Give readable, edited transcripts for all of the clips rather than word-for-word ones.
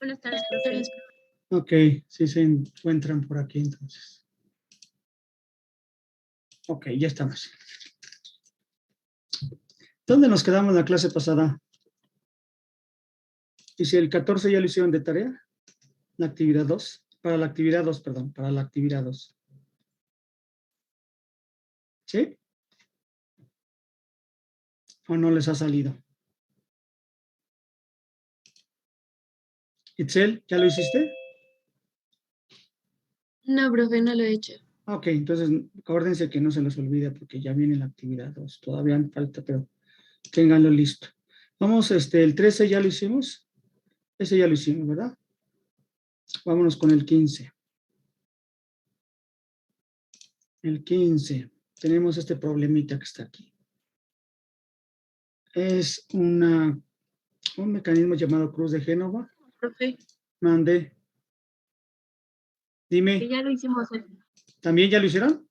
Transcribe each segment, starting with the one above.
Buenas tardes, profe. Ok, sí se encuentran por aquí entonces. Ok, ya estamos. ¿Dónde nos quedamos en la clase pasada? Y si el 14 ya lo hicieron de tarea, la actividad 2, para la actividad 2, perdón, para la actividad 2. ¿Sí? ¿O no les ha salido? Itzel, ¿ya lo hiciste? No, profe, no lo he hecho. Ok, entonces acuérdense que no se los olvide porque ya viene la actividad 2. Todavía falta, pero ténganlo listo. Vamos, el 13 ya lo hicimos. Ese ya lo hicimos, ¿verdad? Vámonos con el 15. El 15. Tenemos este problemita que está aquí. Es un mecanismo llamado cruz de Génova. Profe. Mande. Dime. Que ya lo hicimos. ¿También ya lo hicieron?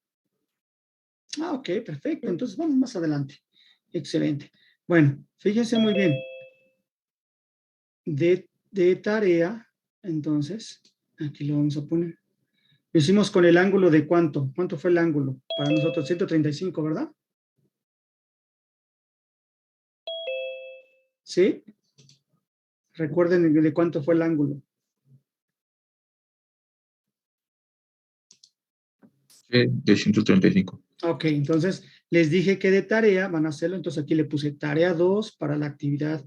Ah, ok, perfecto. Entonces vamos más adelante. Excelente. Bueno, fíjense muy bien. De tarea, entonces, aquí lo vamos a poner. Lo hicimos con el ángulo de ¿cuánto? ¿Cuánto fue el ángulo? Para nosotros 135, ¿verdad? ¿Sí? Recuerden de cuánto fue el ángulo. De 135. Ok, entonces les dije que de tarea van a hacerlo, entonces aquí le puse tarea 2 para la actividad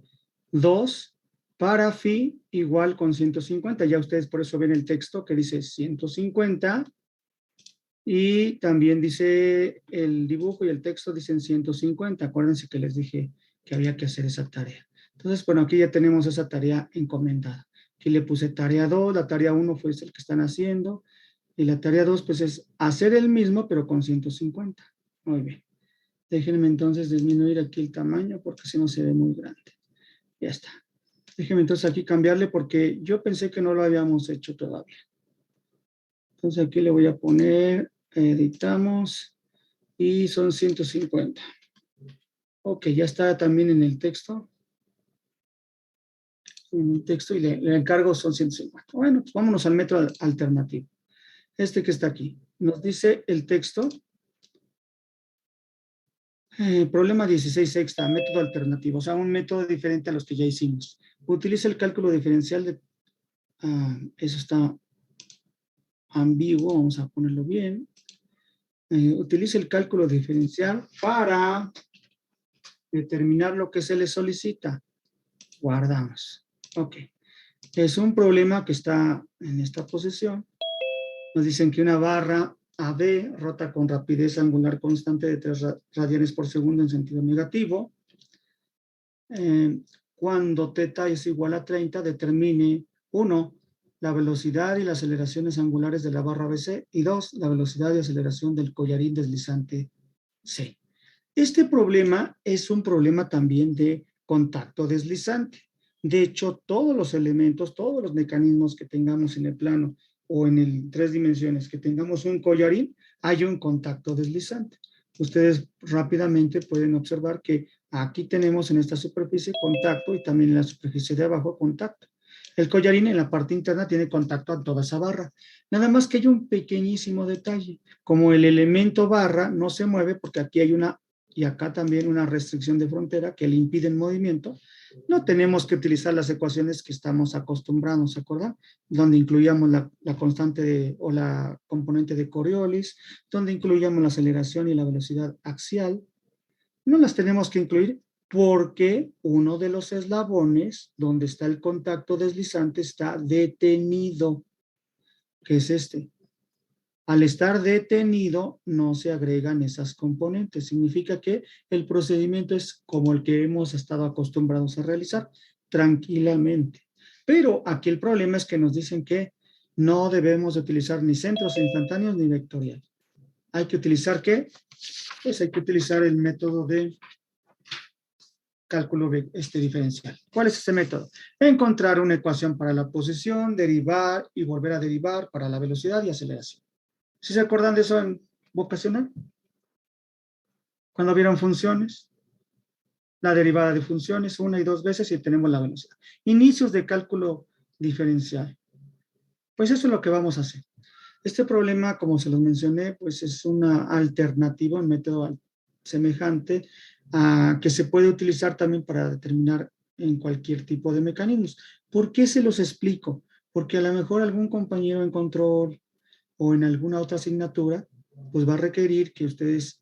2, para fi igual con 150, ya ustedes por eso ven el texto que dice 150, y también dice el dibujo y el texto dicen 150, acuérdense que les dije que había que hacer esa tarea. Entonces, bueno, aquí ya tenemos esa tarea encomendada. Aquí le puse tarea 2, la tarea 1 fue el que están haciendo, y la tarea 2 pues es hacer el mismo pero con 150. Muy bien. Déjenme entonces disminuir aquí el tamaño porque si no se ve muy grande. Ya está. Déjenme entonces aquí cambiarle porque yo pensé que no lo habíamos hecho todavía. Entonces aquí le voy a poner, editamos y son 150. Ok, ya está también en el texto. En el texto y le encargo son 150. Bueno, pues vámonos al método alternativo. Este que está aquí. Nos dice el texto. Problema 16 sexta, método alternativo, o sea, un método diferente a los que ya hicimos. Utiliza el cálculo diferencial de... eso está ambiguo, vamos a ponerlo bien. Utiliza el cálculo diferencial para determinar lo que se le solicita. Guardamos. Ok. Es un problema que está en esta posición. Nos dicen que una barra AB rota con rapidez angular constante de 3 radianes por segundo en sentido negativo. Cuando θ es igual a 30, determine 1, la velocidad y las aceleraciones angulares de la barra BC, y 2, la velocidad y aceleración del collarín deslizante C. Este problema es un problema también de contacto deslizante. De hecho, todos los elementos, todos los mecanismos que tengamos en el plano o en el 3 dimensiones, que tengamos un collarín, hay un contacto deslizante. Ustedes rápidamente pueden observar que aquí tenemos en esta superficie contacto y también en la superficie de abajo contacto. El collarín en la parte interna tiene contacto a toda esa barra. Nada más que hay un pequeñísimo detalle. Como el elemento barra no se mueve porque aquí hay una y acá también una restricción de frontera que le impide el movimiento, no tenemos que utilizar las ecuaciones que estamos acostumbrados, ¿se acuerdan? Donde incluíamos la constante o la componente de Coriolis, donde incluíamos la aceleración y la velocidad axial. No las tenemos que incluir porque uno de los eslabones donde está el contacto deslizante está detenido, que es este. Al estar detenido, no se agregan esas componentes. Significa que el procedimiento es como el que hemos estado acostumbrados a realizar, tranquilamente. Pero aquí el problema es que nos dicen que no debemos utilizar ni centros instantáneos ni vectorial. Hay que utilizar, ¿qué? Pues hay que utilizar el método de cálculo diferencial. ¿Cuál es ese método? Encontrar una ecuación para la posición, derivar y volver a derivar para la velocidad y aceleración. ¿Sí se acuerdan de eso en vocacional? Cuando vieron funciones, la derivada de funciones una y dos veces y tenemos la velocidad. Inicios de cálculo diferencial. Pues eso es lo que vamos a hacer. Este problema, como se los mencioné, pues es una alternativa, un método semejante a que se puede utilizar también para determinar en cualquier tipo de mecanismos. ¿Por qué se los explico? Porque a lo mejor algún compañero en control o en alguna otra asignatura, pues va a requerir que ustedes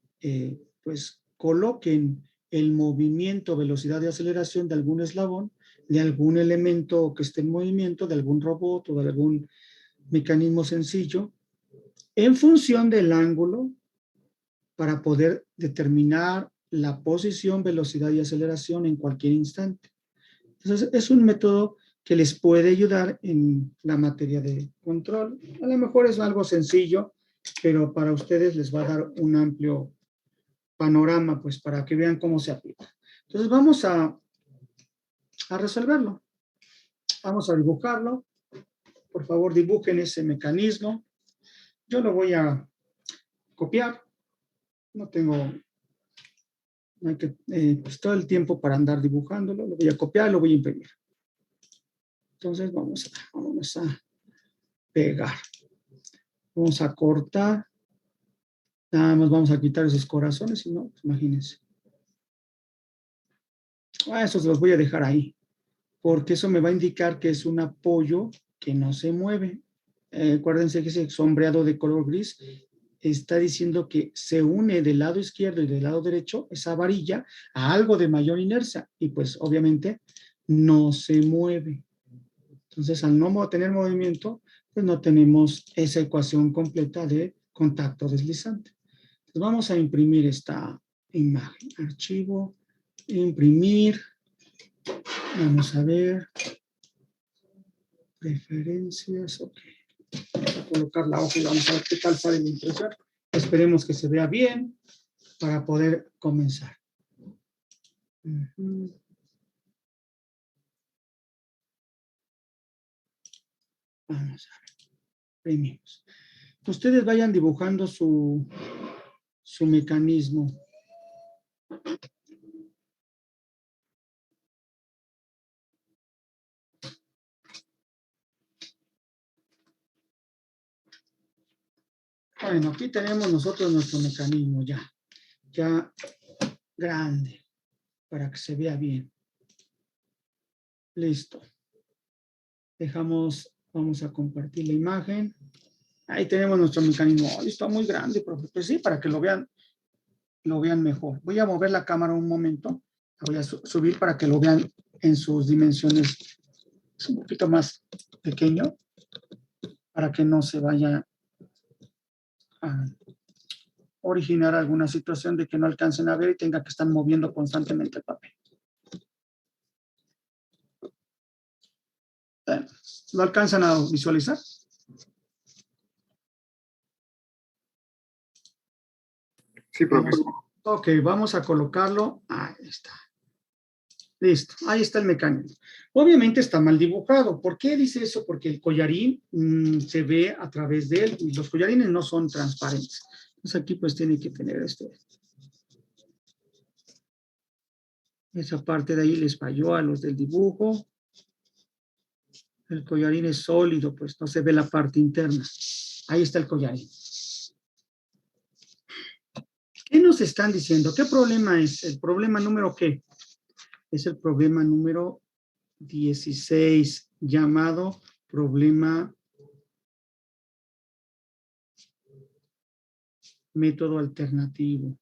pues coloquen el movimiento, velocidad de aceleración de algún eslabón, de algún elemento que esté en movimiento, de algún robot o de algún mecanismo sencillo, en función del ángulo para poder determinar la posición, velocidad y aceleración en cualquier instante. Entonces, es un método que les puede ayudar en la materia de control. A lo mejor es algo sencillo, pero para ustedes les va a dar un amplio panorama, pues, para que vean cómo se aplica. Entonces, vamos a resolverlo. Vamos a dibujarlo. Por favor, dibujen ese mecanismo. Yo lo voy a copiar. No tengo pues, todo el tiempo para andar dibujándolo. Lo voy a copiar, lo voy a imprimir. Entonces, vamos a pegar. Vamos a cortar. Nada más vamos a quitar esos corazones, si no, pues imagínense. Esos los voy a dejar ahí, porque eso me va a indicar que es un apoyo que no se mueve. Acuérdense que ese sombreado de color gris está diciendo que se une del lado izquierdo y del lado derecho esa varilla a algo de mayor inercia y pues obviamente no se mueve. Entonces, al no tener movimiento, pues no tenemos esa ecuación completa de contacto deslizante. Entonces, vamos a imprimir esta imagen. Archivo, imprimir. Vamos a ver. Preferencias, ok. Vamos a colocar la hoja y vamos a ver qué tal sale la impresión. Esperemos que se vea bien para poder comenzar. Vamos a ver. Imprimimos. Ustedes vayan dibujando su mecanismo. Bueno, aquí tenemos nosotros nuestro mecanismo ya grande, para que se vea bien. Listo. Vamos a compartir la imagen. Ahí tenemos nuestro mecanismo. Oh, está muy grande, profe. Pues sí, para que lo vean mejor. Voy a mover la cámara un momento. La voy a subir para que lo vean en sus dimensiones. Es un poquito más pequeño, para que no se vaya a originar alguna situación de que no alcancen a ver y tenga que estar moviendo constantemente el papel. ¿Lo alcanzan a visualizar? Sí, profesor. Ok, vamos a colocarlo. Ahí está. Listo, ahí está el mecanismo. Obviamente está mal dibujado. ¿Por qué dice eso? Porque el collarín se ve a través de él y los collarines no son transparentes. Entonces aquí pues tiene que tener esa parte de ahí les falló a los del dibujo. El collarín es sólido, pues no se ve la parte interna. Ahí está el collarín. ¿Qué nos están diciendo? ¿Qué problema es? ¿El problema número qué? Es el problema número 16, llamado problema método alternativo.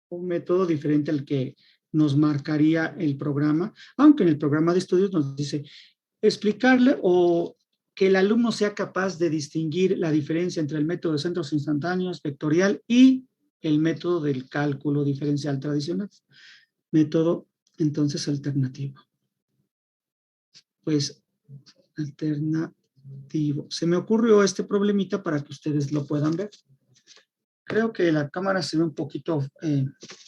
Un método diferente al que nos marcaría el programa, aunque en el programa de estudios nos dice explicarle o que el alumno sea capaz de distinguir la diferencia entre el método de centros instantáneos, vectorial y el método del cálculo diferencial tradicional. Método, entonces, alternativo. Pues, alternativo. Se me ocurrió este problemita para que ustedes lo puedan ver. Creo que la cámara se ve un poquito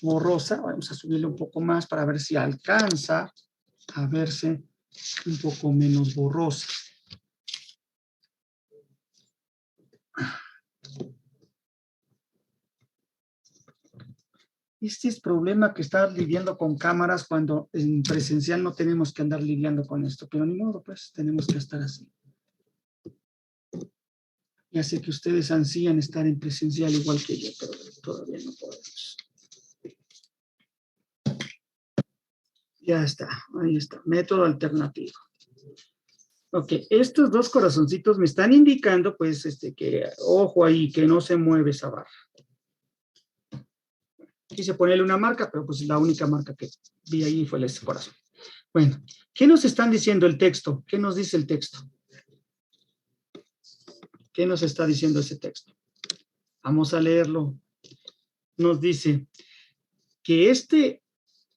borrosa. Vamos a subirle un poco más para ver si alcanza a verse un poco menos borrosa. Este es problema que estar lidiando con cámaras cuando en presencial no tenemos que andar lidiando con esto, pero ni modo, pues tenemos que estar así. Ya sé que ustedes ansían estar en presencial igual que yo, pero todavía no podemos. Ya está, ahí está, método alternativo. Ok, estos dos corazoncitos me están indicando, pues, que ojo ahí, que no se mueve esa barra. Quise ponerle una marca, pero pues la única marca que vi ahí fue ese corazón. Bueno, ¿qué nos están diciendo el texto? ¿Qué nos dice el texto? ¿Qué nos está diciendo ese texto? Vamos a leerlo. Nos dice que este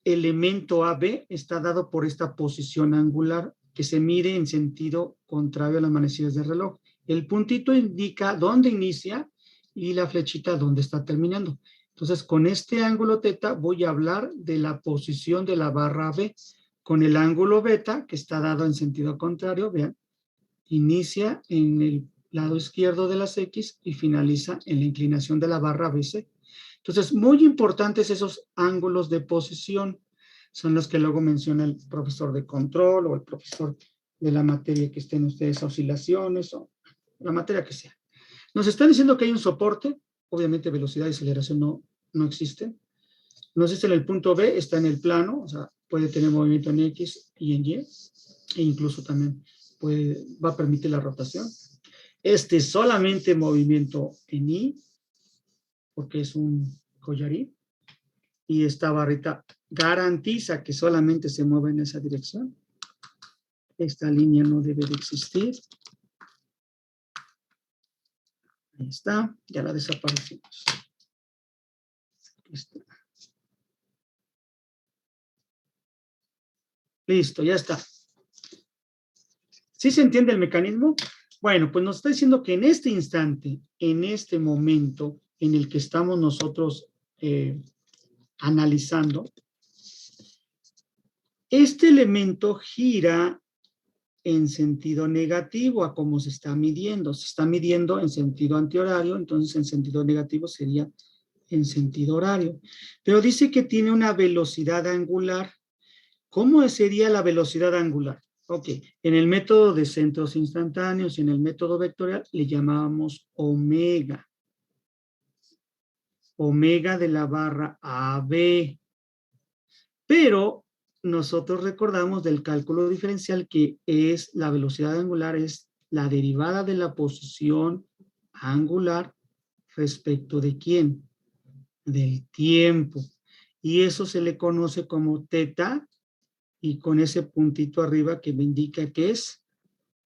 elemento AB está dado por esta posición angular que se mide en sentido contrario a las manecillas del reloj. El puntito indica dónde inicia y la flechita dónde está terminando. Entonces, con este ángulo teta voy a hablar de la posición de la barra B. Con el ángulo beta, que está dado en sentido contrario, vean, inicia en el lado izquierdo de las X y finaliza en la inclinación de la barra BC. Entonces, muy importantes esos ángulos de posición. Son los que luego menciona el profesor de control o el profesor de la materia que estén ustedes, oscilaciones o la materia que sea. Nos están diciendo que hay un soporte, obviamente velocidad y aceleración no existen. Nos dice en el punto B, está en el plano, o sea, puede tener movimiento en X y en Y, e incluso también va a permitir la rotación. Este es solamente movimiento en Y, porque es un collarín, y esta barrita garantiza que solamente se mueve en esa dirección. Esta línea no debe de existir. Ahí está, ya la desaparecimos. Listo, ya está. ¿Sí se entiende el mecanismo? Bueno, pues nos está diciendo que en este instante, en este momento en el que estamos nosotros analizando, este elemento gira en sentido negativo a cómo se está midiendo. Se está midiendo en sentido antihorario, entonces en sentido negativo sería en sentido horario. Pero dice que tiene una velocidad angular. ¿Cómo sería la velocidad angular? Ok, en el método de centros instantáneos y en el método vectorial le llamábamos omega. Omega de la barra AB. Pero nosotros recordamos del cálculo diferencial que es la velocidad angular, es la derivada de la posición angular respecto de ¿quién? Del tiempo. Y eso se le conoce como teta, y con ese puntito arriba que me indica que es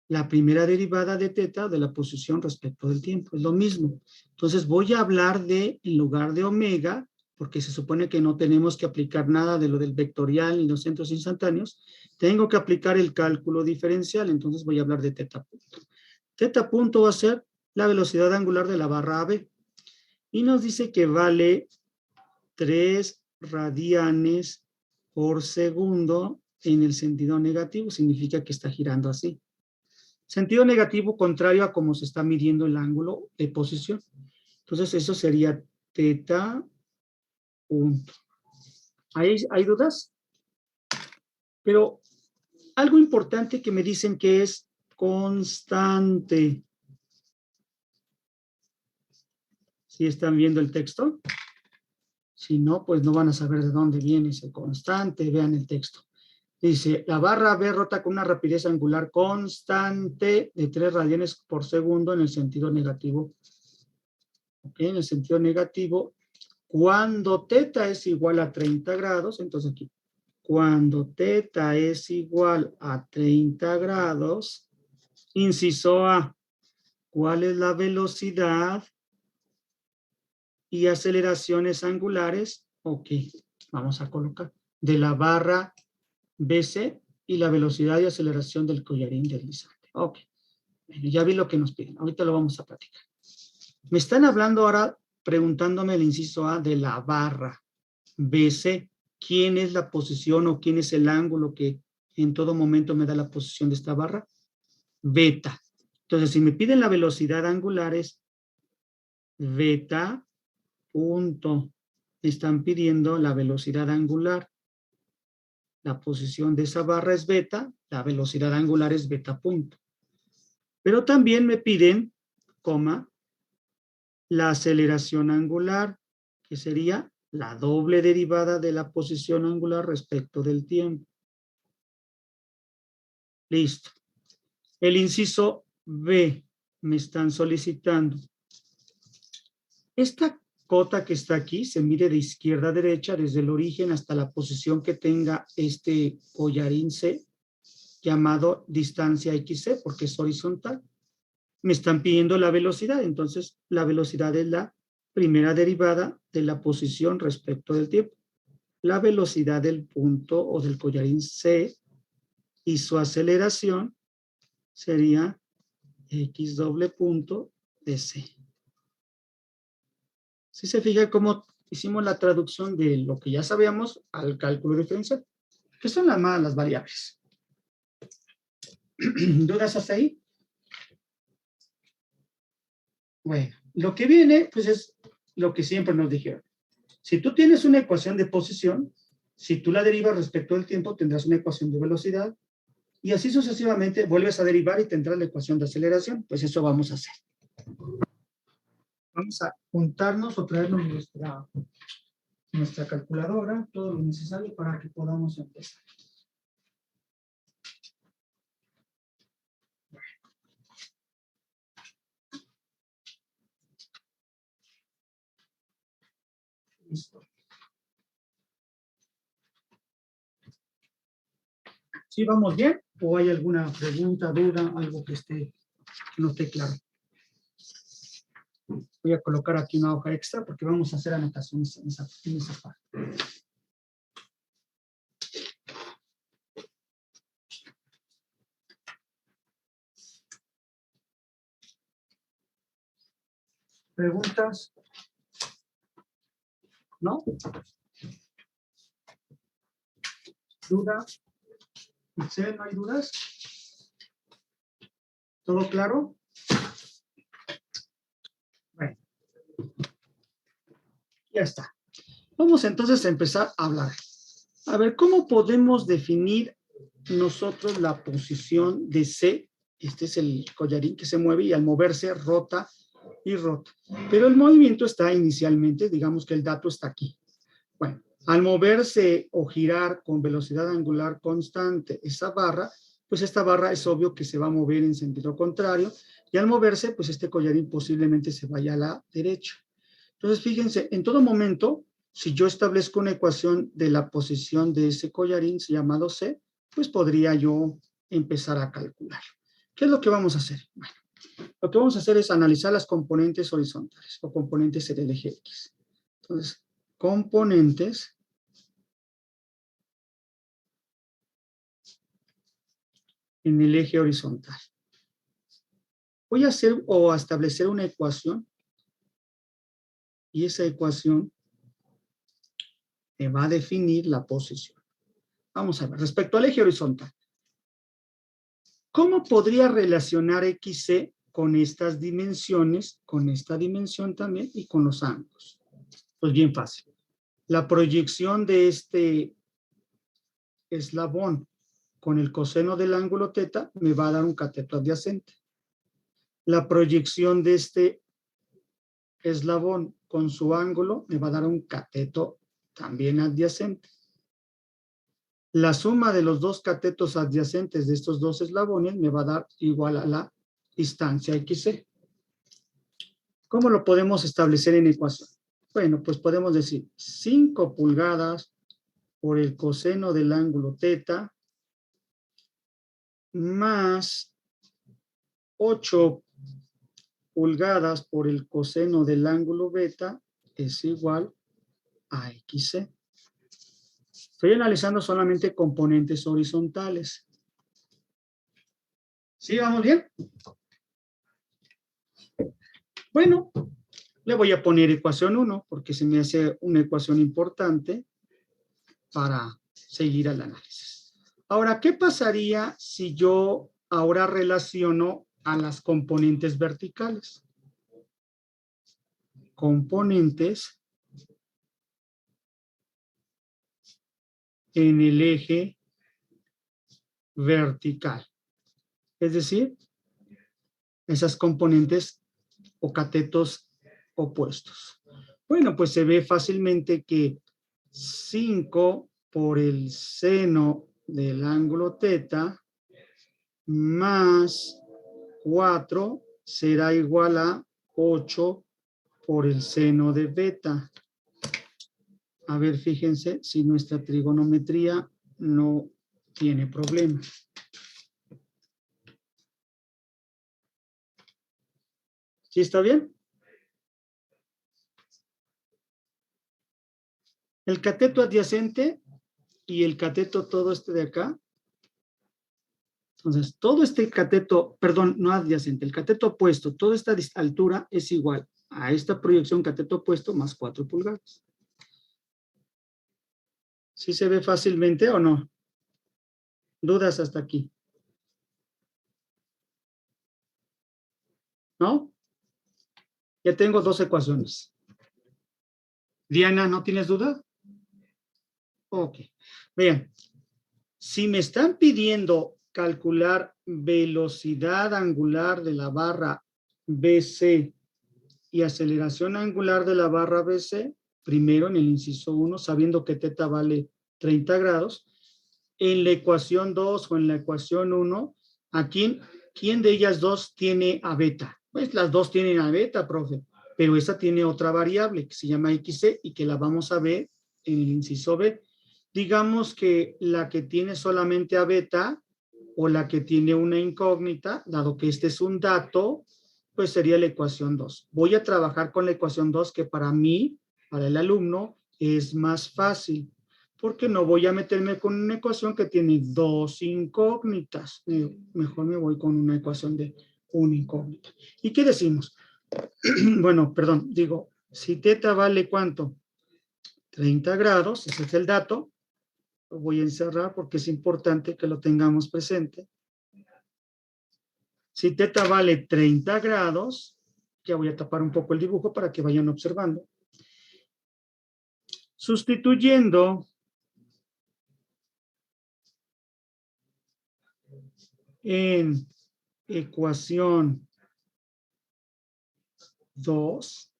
la primera derivada de teta de la posición respecto del tiempo. Es lo mismo. Entonces voy a hablar de, en lugar de omega, porque se supone que no tenemos que aplicar nada de lo del vectorial ni los centros instantáneos, tengo que aplicar el cálculo diferencial, entonces voy a hablar de teta punto. Teta punto va a ser la velocidad angular de la barra AB. Y nos dice que vale 3 radianes por segundo en el sentido negativo, significa que está girando así. Sentido negativo contrario a cómo se está midiendo el ángulo de posición. Entonces eso sería teta punto. ¿Hay dudas? Pero algo importante que me dicen que es constante. ¿Sí están viendo el texto? Si no, pues no van a saber de dónde viene ese constante. Vean el texto. Dice, la barra B rota con una rapidez angular constante de 3 radianes por segundo en el sentido negativo. ¿Ok? En el sentido negativo, cuando teta es igual a 30 grados, entonces aquí, cuando teta es igual a 30 grados, inciso A, ¿cuál es la velocidad y aceleraciones angulares? Ok, vamos a colocar de la barra BC y la velocidad y aceleración del collarín deslizante. Ok, bueno, ya vi lo que nos piden, ahorita lo vamos a platicar. Me están hablando ahora, preguntándome el inciso A de la barra BC. ¿Quién es la posición o quién es el ángulo que en todo momento me da la posición de esta barra? Beta. Entonces, si me piden la velocidad angular es beta punto. están pidiendo la velocidad angular. La posición de esa barra es beta, la velocidad angular es beta punto. Pero también me piden, coma, la aceleración angular, que sería la doble derivada de la posición angular respecto del tiempo. Listo. El inciso B me están solicitando. Esta cota que está aquí se mide de izquierda a derecha desde el origen hasta la posición que tenga este collarín C, llamado distancia XC, porque es horizontal. Me están pidiendo la velocidad, entonces la velocidad es la primera derivada de la posición respecto del tiempo. La velocidad del punto o del collarín C y su aceleración sería X doble punto de C. Si se fija cómo hicimos la traducción de lo que ya sabíamos al cálculo diferencial, que son las variables. ¿Dudas hasta ahí? Bueno, lo que viene, pues es lo que siempre nos dijeron. Si tú tienes una ecuación de posición, si tú la derivas respecto del tiempo, tendrás una ecuación de velocidad, y así sucesivamente vuelves a derivar y tendrás la ecuación de aceleración. Pues eso vamos a hacer. Vamos a juntarnos o traernos nuestra calculadora, todo lo necesario para que podamos empezar. Listo. ¿Sí vamos bien? ¿O hay alguna pregunta, duda, algo que no esté claro? Voy a colocar aquí una hoja extra porque vamos a hacer anotaciones en esa parte. ¿Preguntas? ¿No? ¿Dudas? ¿Excel, no hay dudas? ¿Todo claro? Bueno. Ya está. Vamos entonces a empezar a hablar. A ver, ¿cómo podemos definir nosotros la posición de C? Este es el collarín que se mueve y al moverse rota y rota. Pero el movimiento está inicialmente, digamos que el dato está aquí. Bueno, al moverse o girar con velocidad angular constante esa barra, pues esta barra es obvio que se va a mover en sentido contrario y al moverse, pues este collarín posiblemente se vaya a la derecha. Entonces, fíjense, en todo momento, si yo establezco una ecuación de la posición de ese collarín llamado C, pues podría yo empezar a calcular. ¿Qué es lo que vamos a hacer? Bueno, lo que vamos a hacer es analizar las componentes horizontales o componentes del eje X. Entonces, componentes en el eje horizontal. Voy a hacer o a establecer una ecuación y esa ecuación me va a definir la posición. Vamos a ver, respecto al eje horizontal. ¿Cómo podría relacionar XC con estas dimensiones, con esta dimensión también y con los ángulos? Pues bien fácil. La proyección de este eslabón con el coseno del ángulo θ me va a dar un cateto adyacente. La proyección de este eslabón con su ángulo me va a dar un cateto también adyacente. La suma de los dos catetos adyacentes de estos dos eslabones me va a dar igual a la distancia XC. ¿Cómo lo podemos establecer en ecuación? Bueno, pues podemos decir 5 pulgadas por el coseno del ángulo θ más 8 pulgadas por el coseno del ángulo beta es igual a XC. Estoy analizando solamente componentes horizontales. ¿Sí, vamos bien? Bueno, le voy a poner ecuación 1 porque se me hace una ecuación importante para seguir al análisis. Ahora, ¿qué pasaría si yo ahora relaciono a las componentes verticales? Componentes en el eje vertical. Es decir, esas componentes o catetos opuestos. Bueno, pues se ve fácilmente que 5 por el seno del ángulo teta más 4 será igual a 8 por el seno de beta. A ver, fíjense si nuestra trigonometría no tiene problema. ¿Sí está bien? El cateto adyacente y el cateto todo este de acá. Entonces, todo este cateto, perdón, no adyacente, el cateto opuesto, toda esta altura es igual a esta proyección cateto opuesto más 4 pulgadas. ¿Sí se ve fácilmente o no? ¿Dudas hasta aquí? ¿No? Ya tengo 2 ecuaciones. Diana, ¿no tienes duda? Ok. Vean, si me están pidiendo calcular velocidad angular de la barra BC y aceleración angular de la barra BC, primero en el inciso 1, sabiendo que teta vale 30 grados, en la ecuación 2 o en la ecuación 1, ¿quién de ellas dos tiene a beta? Pues las dos tienen a beta, profe, pero esa tiene otra variable que se llama XC y que la vamos a ver en el inciso B. Digamos que la que tiene solamente a beta o la que tiene una incógnita, dado que este es un dato, pues sería la ecuación 2. Voy a trabajar con la ecuación 2 que para mí, para el alumno, es más fácil, porque no voy a meterme con una ecuación que tiene 2 incógnitas. Mejor me voy con una ecuación de una incógnita. ¿Y qué decimos? Bueno, perdón, digo, si teta vale ¿cuánto? 30 grados, ese es el dato. Lo voy a encerrar porque es importante que lo tengamos presente. Si teta vale 30 grados, ya voy a tapar un poco el dibujo para que vayan observando. Sustituyendo en ecuación 2.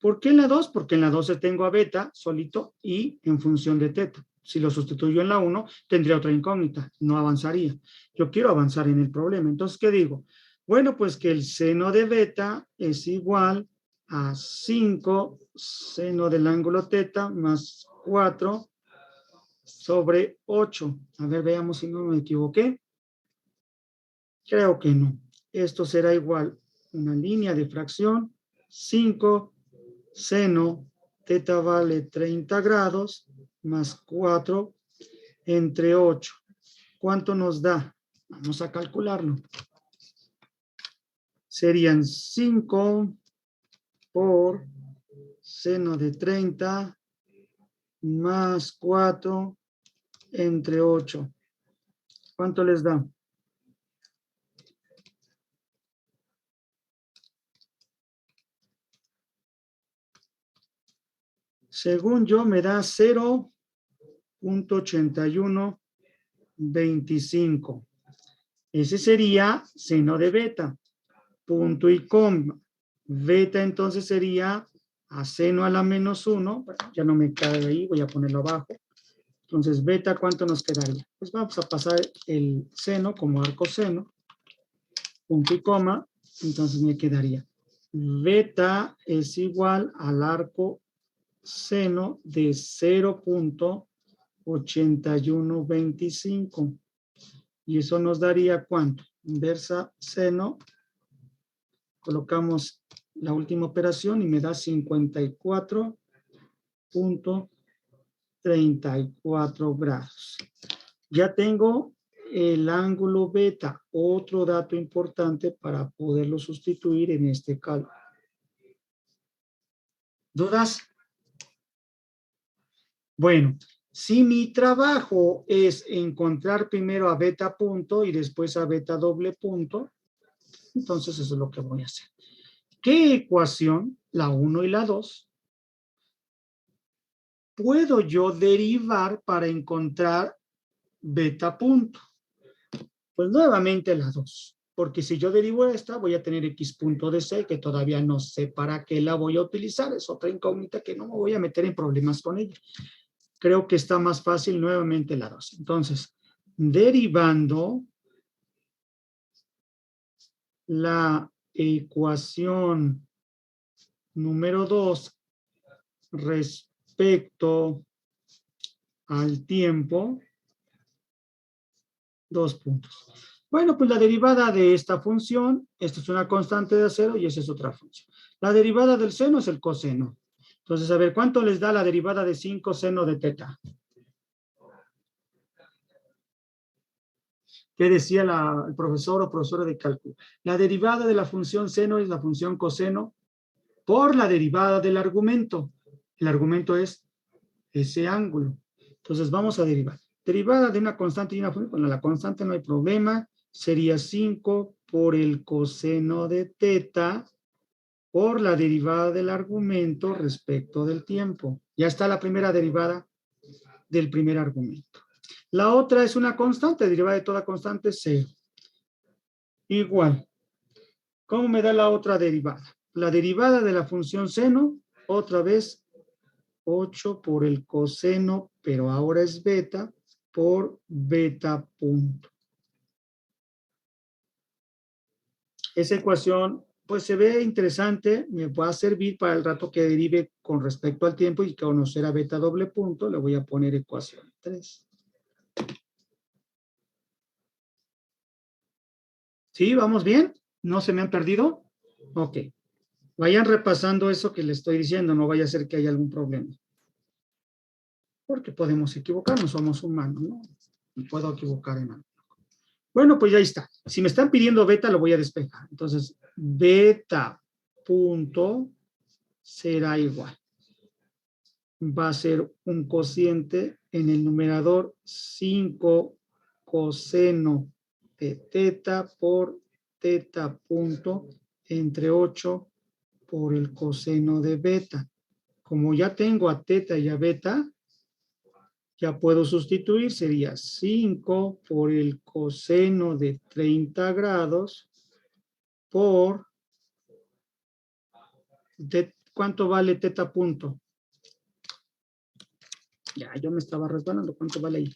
¿Por qué en la 2? Porque en la 2 tengo a beta solito y en función de teta. Si lo sustituyo en la 1, tendría otra incógnita, no avanzaría. Yo quiero avanzar en el problema. Entonces, ¿qué digo? Bueno, pues que el seno de beta es igual a 5 seno del ángulo teta más 4 sobre 8. A ver, veamos si no me equivoqué. Creo que no. Esto será igual a una línea de fracción, 5 seno, teta vale 30 grados, más 4 entre 8. ¿Cuánto nos da? Vamos a calcularlo. Serían 5 por seno de 30 más 4 entre 8. ¿Cuánto les da? Según yo, me da 0.8125. Ese sería seno de beta. Punto y coma. Beta entonces sería a seno a la menos 1. Ya no me cae ahí, voy a ponerlo abajo. Entonces, beta, ¿cuánto nos quedaría? Pues vamos a pasar el seno como arco seno. Punto y coma. Entonces me quedaría. Beta es igual al arco seno de 0.8125. Y eso nos daría ¿cuánto? Inversa seno. Colocamos la última operación y me da 54.34 grados. Ya tengo el ángulo beta, otro dato importante para poderlo sustituir en este cálculo. ¿Dudas? Bueno, si mi trabajo es encontrar primero a beta punto y después a beta doble punto, entonces eso es lo que voy a hacer. ¿Qué ecuación? La 1 y la 2 puedo yo derivar para encontrar beta punto? Pues nuevamente la 2, porque si yo derivo esta, voy a tener x punto de c, que todavía no sé para qué la voy a utilizar. Es otra incógnita que no me voy a meter en problemas con ella. Creo que está más fácil nuevamente la 2. Entonces, derivando la ecuación número 2 respecto al tiempo, 2 puntos. Bueno, pues la derivada de esta función, esta es una constante de acero y esa es otra función. La derivada del seno es el coseno. Entonces, a ver, ¿cuánto les da la derivada de 5 seno de teta? ¿Qué decía el profesor o profesora de cálculo? La derivada de la función seno es la función coseno por la derivada del argumento. El argumento es ese ángulo. Entonces, vamos a derivar. Derivada de una constante y una función. Bueno, la constante no hay problema. Sería 5 por el coseno de teta por la derivada del argumento respecto del tiempo. Ya está la primera derivada del primer argumento. La otra es una constante, derivada de toda constante, 0. Igual. ¿Cómo me da la otra derivada? La derivada de la función seno, otra vez, 8 por el coseno, pero ahora es beta, por beta punto. Esa ecuación, pues se ve interesante, me va a servir para el rato que derive con respecto al tiempo y conocer a beta doble punto, le voy a poner ecuación 3. ¿Sí? ¿Vamos bien? ¿No se me han perdido? Ok. Vayan repasando eso que les estoy diciendo, no vaya a ser que haya algún problema. Porque podemos equivocarnos, somos humanos, ¿no? Me puedo equivocar en algo. Bueno, pues ya está. Si me están pidiendo beta, lo voy a despejar. Entonces, beta punto será igual. Va a ser un cociente en el numerador 5 coseno de teta por teta punto entre 8 por el coseno de beta. Como ya tengo a teta y a beta, ya puedo sustituir, sería 5 por el coseno de 30 grados por, ¿cuánto vale teta punto? Ya, yo me estaba resbalando, ¿cuánto vale ahí?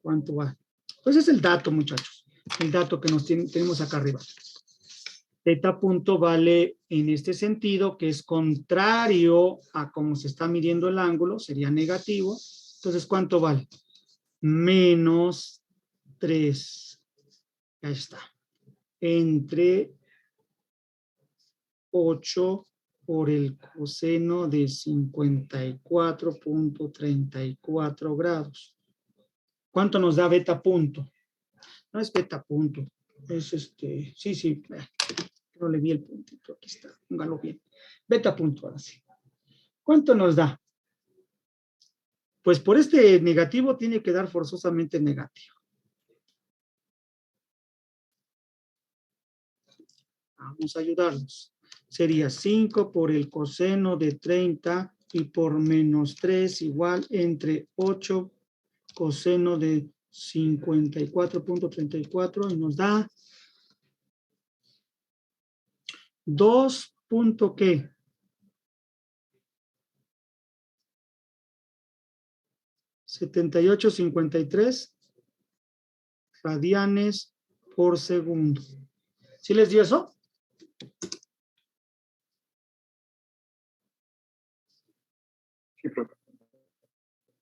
¿Cuánto va? Pues es el dato, muchachos, el dato que nos tenemos acá arriba. Teta punto vale en este sentido, que es contrario a cómo se está midiendo el ángulo, sería negativo. Entonces, ¿cuánto vale? Menos 3. Ya está. Entre 8 por el coseno de 54.34 grados. ¿Cuánto nos da beta punto? No es beta punto, es sí, no le vi el puntito, aquí está, póngalo bien. Beta punto, ahora sí. ¿Cuánto nos da? Pues por este negativo tiene que dar forzosamente negativo. Vamos a ayudarlos. Sería 5 por el coseno de 30 y por menos 3 igual entre 8 coseno de 54.34 y nos da 2. ¿Qué? 78.53 radianes por segundo. ¿Sí les dio eso? Sí, profe.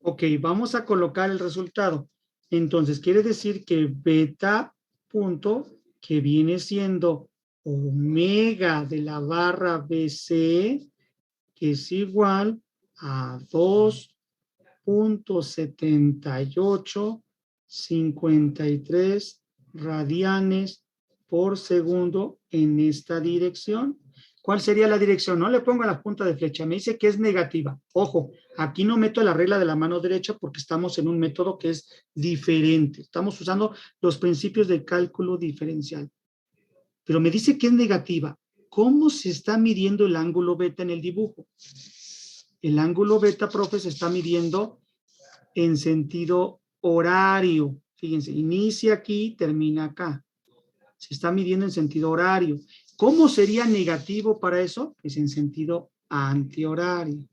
Ok, vamos a colocar el resultado. Entonces, quiere decir que beta punto, que viene siendo omega de la barra BC, que es igual a 2.7853 radianes por segundo en esta dirección. ¿Cuál sería la dirección? No le pongo la punta de flecha, me dice que es negativa. Ojo, aquí no meto la regla de la mano derecha porque estamos en un método que es diferente. Estamos usando los principios del cálculo diferencial. Pero me dice que es negativa. ¿Cómo se está midiendo el ángulo beta en el dibujo? El ángulo beta, profe, se está midiendo en sentido horario. Fíjense, inicia aquí, termina acá. Se está midiendo en sentido horario. ¿Cómo sería negativo para eso? Es en sentido antihorario.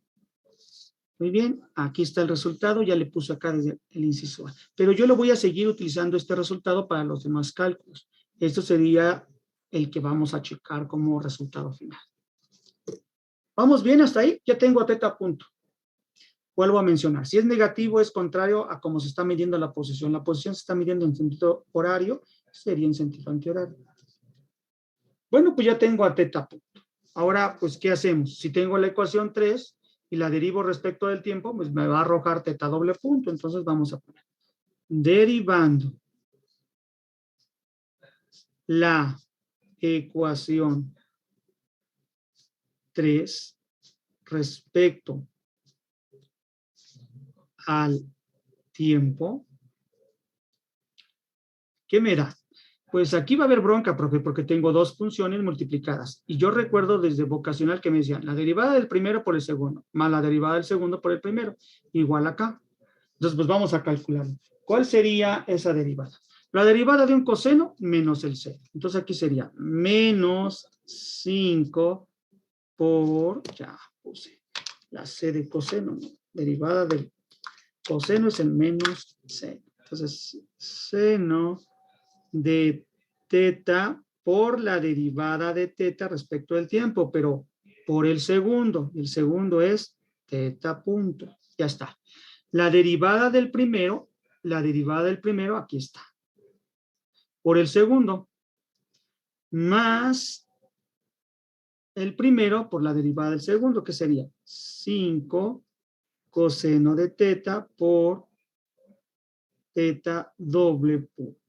Muy bien, aquí está el resultado, ya le puse acá desde el inciso A. Pero yo lo voy a seguir utilizando este resultado para los demás cálculos. Esto sería el que vamos a checar como resultado final. ¿Vamos bien hasta ahí? Ya tengo a teta punto. Vuelvo a mencionar, si es negativo es contrario a cómo se está midiendo la posición. La posición se está midiendo en sentido horario, sería en sentido antihorario. Bueno, pues ya tengo a teta punto. Ahora, pues, ¿qué hacemos? Si tengo la ecuación 3 y la derivo respecto del tiempo, pues me va a arrojar teta doble punto. Entonces vamos a poner, derivando la ecuación 3 respecto al tiempo, ¿qué me da? Pues aquí va a haber bronca, profe, porque tengo dos funciones multiplicadas. Y yo recuerdo desde vocacional que me decían, la derivada del primero por el segundo, más la derivada del segundo por el primero, igual acá. Entonces, pues vamos a calcular. ¿Cuál sería esa derivada? La derivada de un coseno menos el seno. Entonces aquí sería menos 5 por, ya puse la c de coseno, ¿no? Derivada del coseno es el menos seno. Entonces, seno de teta por la derivada de teta respecto del tiempo, pero por el segundo. El segundo es teta punto. Ya está. La derivada del primero, aquí está. Por el segundo, más el primero por la derivada del segundo, que sería 5 coseno de teta por teta doble punto.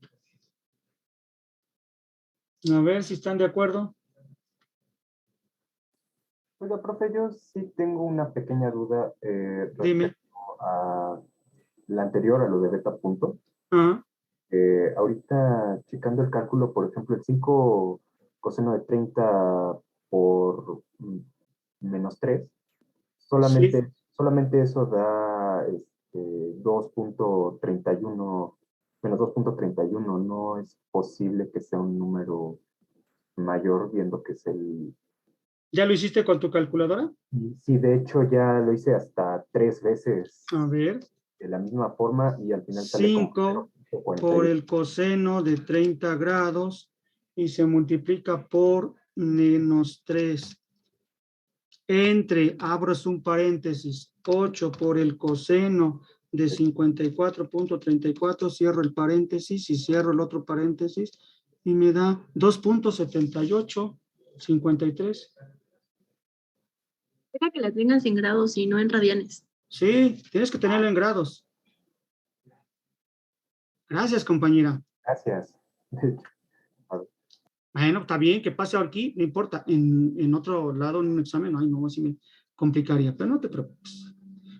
A ver si están de acuerdo. Oiga, profe, yo sí tengo una pequeña duda Dime. respecto a la anterior, a lo de beta punto. Ajá. Ahorita, checando el cálculo, por ejemplo, el 5 coseno de 30 por menos 3, solamente eso da 2.31, menos 2.31. No es posible que sea un número mayor, viendo que es el... ¿Ya lo hiciste con tu calculadora? Sí, de hecho ya lo hice hasta 3 veces A ver. de la misma forma y al final sale 5 como por el coseno de 30 grados y se multiplica por menos 3 entre, abro un paréntesis, 8 por el coseno de 54.34, cierro el paréntesis y cierro el otro paréntesis y me da 2.7853. Deja que la tengas en grados y no en radianes. Sí, tienes que tenerlo en grados. Gracias, compañera. Gracias. Bueno, está bien, que pase aquí, no importa. En otro lado, en un examen, ay, no, así me complicaría, pero no te preocupes.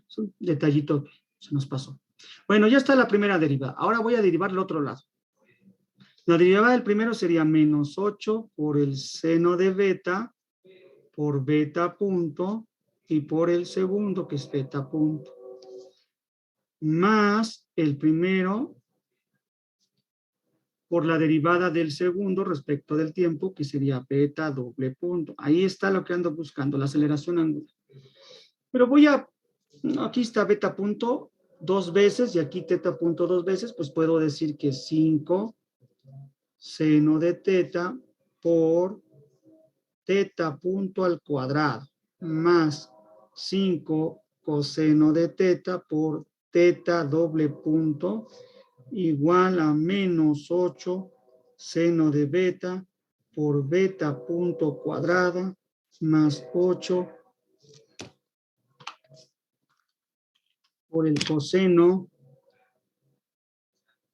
Es un detallito que se nos pasó. Bueno, ya está la primera derivada. Ahora voy a derivar el otro lado. La derivada del primero sería menos 8 por el seno de beta por beta punto y por el segundo, que es beta punto. Más el primero por la derivada del segundo respecto del tiempo, que sería beta doble punto. Ahí está lo que ando buscando, la aceleración angular. Pero aquí está beta punto 2 veces y aquí teta punto 2 veces, pues puedo decir que 5 seno de teta por teta punto al cuadrado, más 5 coseno de teta por teta doble punto, igual a menos 8 seno de beta por beta punto cuadrada más 8 por el coseno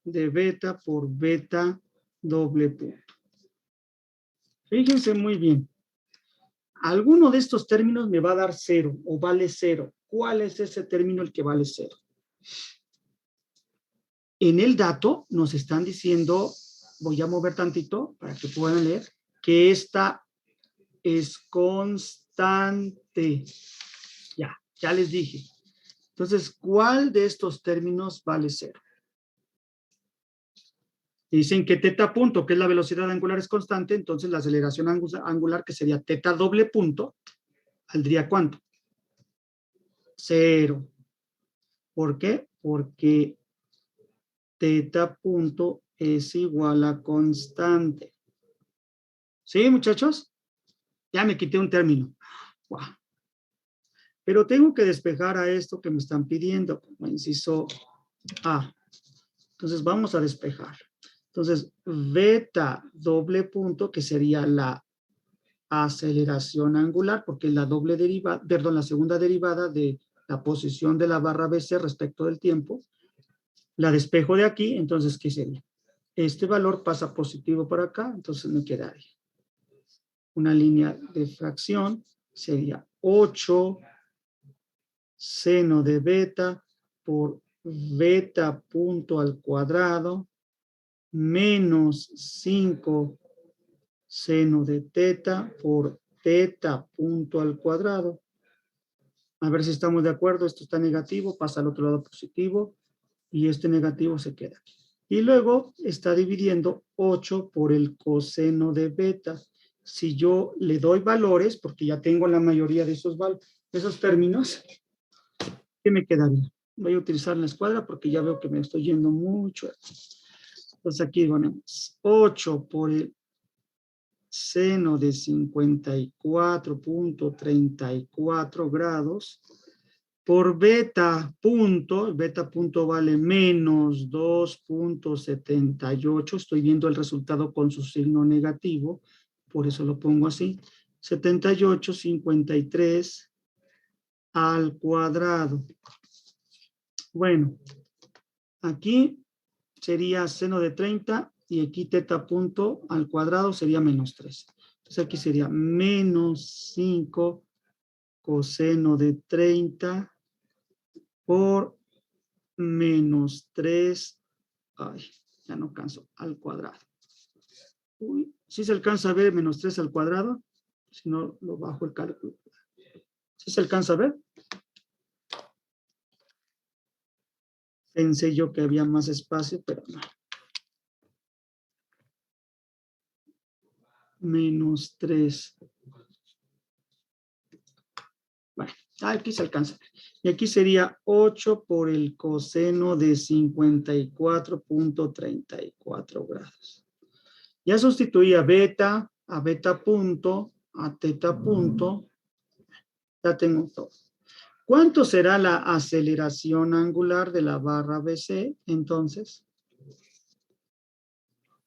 de beta por beta doble punto. Fíjense muy bien. Alguno de estos términos me va a dar 0 o vale 0. ¿Cuál es ese término el que vale 0? En el dato nos están diciendo, voy a mover tantito para que puedan leer, que esta es constante. Ya. Ya les dije. Entonces, ¿cuál de estos términos vale 0? Dicen que teta punto, que es la velocidad angular, es constante, entonces la aceleración angular, que sería teta doble punto, ¿valdría cuánto? 0. ¿Por qué? Porque teta punto es igual a constante. ¿Sí, muchachos? Ya me quité un término. Wow. Pero tengo que despejar a esto que me están pidiendo, como inciso A. Entonces vamos a despejar. Entonces, beta doble punto, que sería la aceleración angular, porque es la doble derivada, perdón, la segunda derivada de la posición de la barra BC respecto del tiempo. La despejo de aquí, entonces, ¿qué sería? Este valor pasa positivo por acá, entonces me quedaría una línea de fracción, sería 8 seno de beta por beta punto al cuadrado menos 5 seno de teta por teta punto al cuadrado. A ver si estamos de acuerdo. Esto está negativo, pasa al otro lado positivo y este negativo se queda aquí. Y luego está dividiendo 8 por el coseno de beta. Si yo le doy valores, porque ya tengo la mayoría de esos términos, ¿qué me quedaría? Voy a utilizar la escuadra porque ya veo que me estoy yendo mucho. Entonces aquí ponemos 8 por el seno de 54.34 grados por beta punto vale menos 2.78, estoy viendo el resultado con su signo negativo, por eso lo pongo así, 78.53 al cuadrado. Bueno, aquí sería seno de 30 y aquí teta punto al cuadrado sería menos 3. Entonces aquí sería menos 5 coseno de 30 por menos 3, ay, ya no canso, al cuadrado. Uy, ¿sí se alcanza a ver menos 3 al cuadrado? Si no, lo bajo el cálculo. ¿Sí se alcanza a ver? Pensé yo que había más espacio, pero no. Menos 3. Bueno, aquí se alcanza. Y aquí sería 8 por el coseno de 54.34 grados. Ya sustituí a beta punto, a teta punto. Ya tengo todo. ¿Cuánto será la aceleración angular de la barra BC entonces?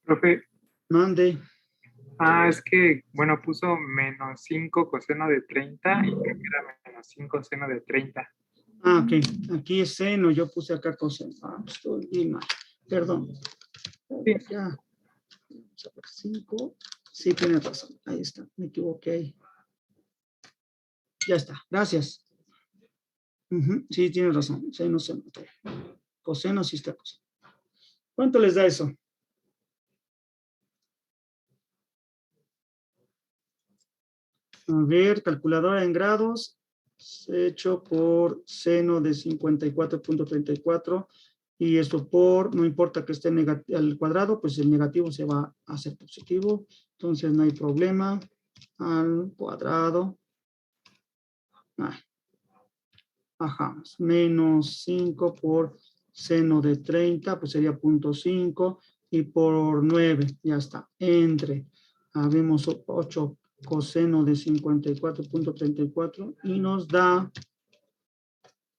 Profe, Mande. es que, bueno, puso menos 5 coseno de 30 y creo que era menos 5 seno de 30. Ok. Aquí es seno, yo puse acá coseno. Estoy bien mal. Perdón. Sí. Ya. Vamos a ver, 5. Sí, tiene razón. Ahí está. Me equivoqué. Ya está. Gracias. Sí, tiene razón. Seno, seno. Coseno, sí está coseno. ¿Cuánto les da eso? A ver, calculadora en grados, hecho por seno de 54.34 y esto por, no importa que esté al cuadrado, pues el negativo se va a hacer positivo, entonces no hay problema, al cuadrado, bajamos, menos 5 por seno de 30, pues sería 0.5 y por 9, ya está, entre, habemos 8 coseno de 54.34 y nos da,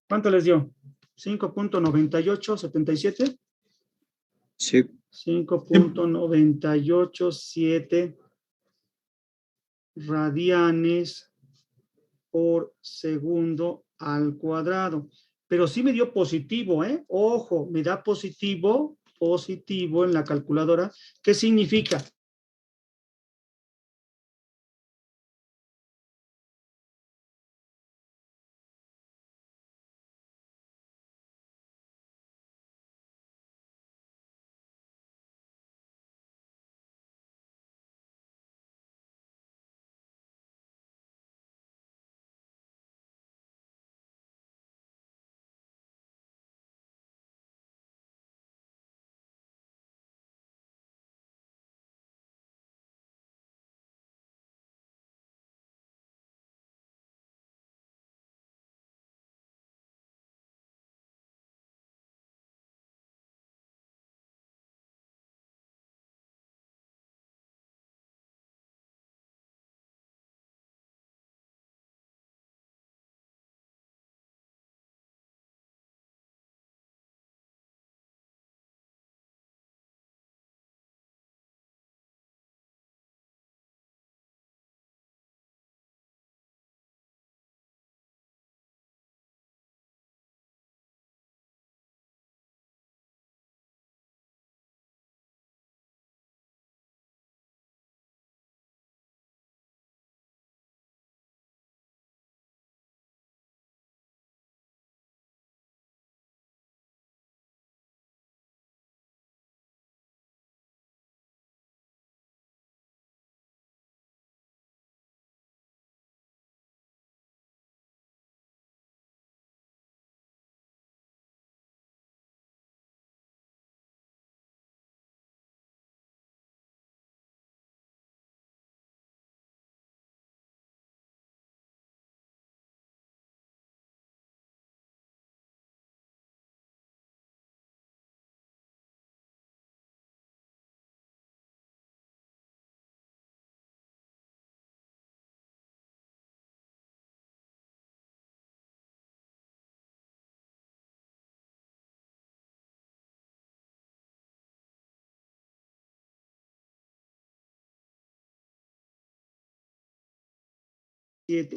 ¿cuánto les dio? 5.9877. Sí. 5.987 radianes por segundo al cuadrado. Pero sí me dio positivo, ¿eh? Ojo, me da positivo en la calculadora. ¿Qué significa?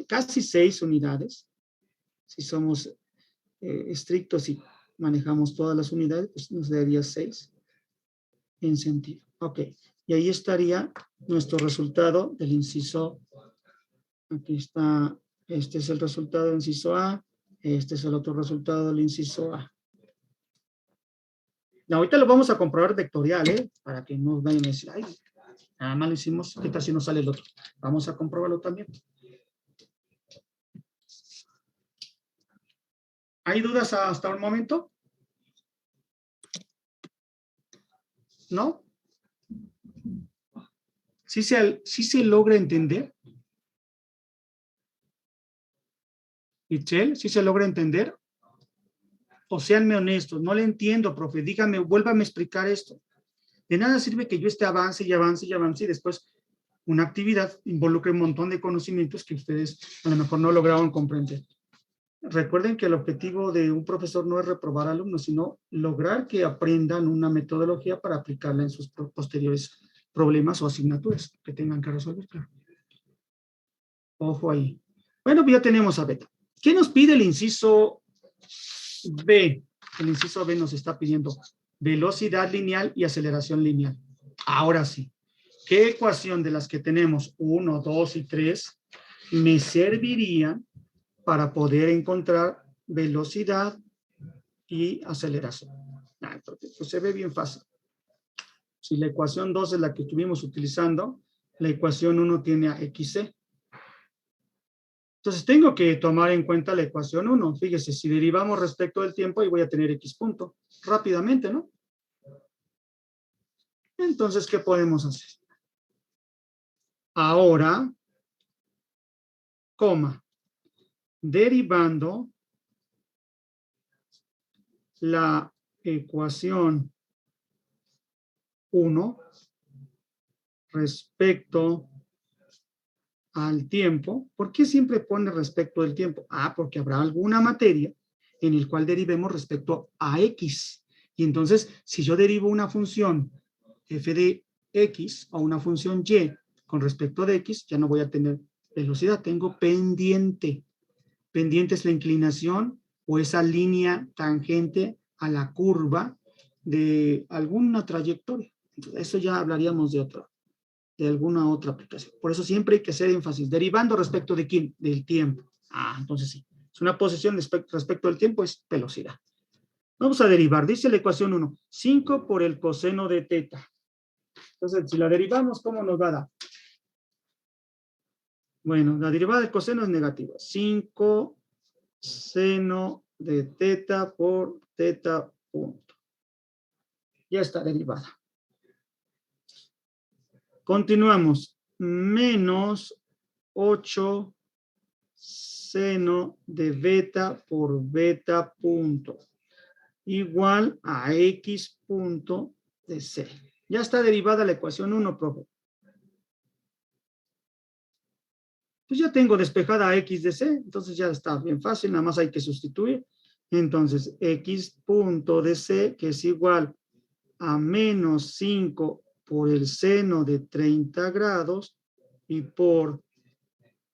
casi 6 unidades. Si somos estrictos y manejamos todas las unidades, pues nos daría 6 en sentido. Ok, y ahí estaría nuestro resultado del inciso. Aquí está, este es el resultado del inciso A, este es el otro resultado del inciso A. Y ahorita lo vamos a comprobar vectorial, para que no vayan a decir, ay, nada más lo hicimos, ¿qué tal si no sale el otro? Vamos a comprobarlo también. ¿Hay dudas hasta el momento? ¿No? ¿Sí se logra entender? Michelle, ¿sí se logra entender? O seanme honestos, no le entiendo, profe, dígame, vuélvame a explicar esto. De nada sirve que yo esté avance y avance y avance y después una actividad involucre un montón de conocimientos que ustedes a lo mejor no lograron comprender. Recuerden que el objetivo de un profesor no es reprobar alumnos, sino lograr que aprendan una metodología para aplicarla en sus posteriores problemas o asignaturas que tengan que resolver. Claro. Ojo ahí. Bueno, pues ya tenemos a beta. ¿Qué nos pide el inciso B? El inciso B nos está pidiendo velocidad lineal y aceleración lineal. Ahora sí. ¿Qué ecuación de las que tenemos 1, 2 y 3 me servirían para poder encontrar velocidad y aceleración? Pues se ve bien fácil. Si la ecuación 2 es la que estuvimos utilizando, la ecuación 1 tiene a xc. Entonces tengo que tomar en cuenta la ecuación 1. Fíjese, si derivamos respecto del tiempo, ahí voy a tener x punto. Rápidamente, ¿no? Entonces, ¿qué podemos hacer? Ahora, coma, derivando la ecuación 1 respecto al tiempo. ¿Por qué siempre pone respecto del tiempo? Porque habrá alguna materia en el cual derivemos respecto a x. Y entonces, si yo derivo una función f de x o una función y con respecto de x, ya no voy a tener velocidad, tengo pendiente. Pendiente es la inclinación o esa línea tangente a la curva de alguna trayectoria. Entonces, eso ya hablaríamos de alguna otra aplicación. Por eso siempre hay que hacer énfasis. ¿Derivando respecto de quién? Del tiempo. Entonces sí. Es una posición respecto del tiempo, es velocidad. Vamos a derivar. Dice la ecuación 1. 5 por el coseno de teta. Entonces, si la derivamos, ¿cómo nos va a dar? Bueno, la derivada del coseno es negativa. 5 seno de teta por teta punto. Ya está derivada. Continuamos. Menos 8 seno de beta por beta punto. Igual a x punto de c. Ya está derivada la ecuación 1, profe. Pues ya tengo despejada a x de c, entonces ya está bien fácil, nada más hay que sustituir. Entonces, x punto de c, que es igual a menos 5 por el seno de 30 grados y por,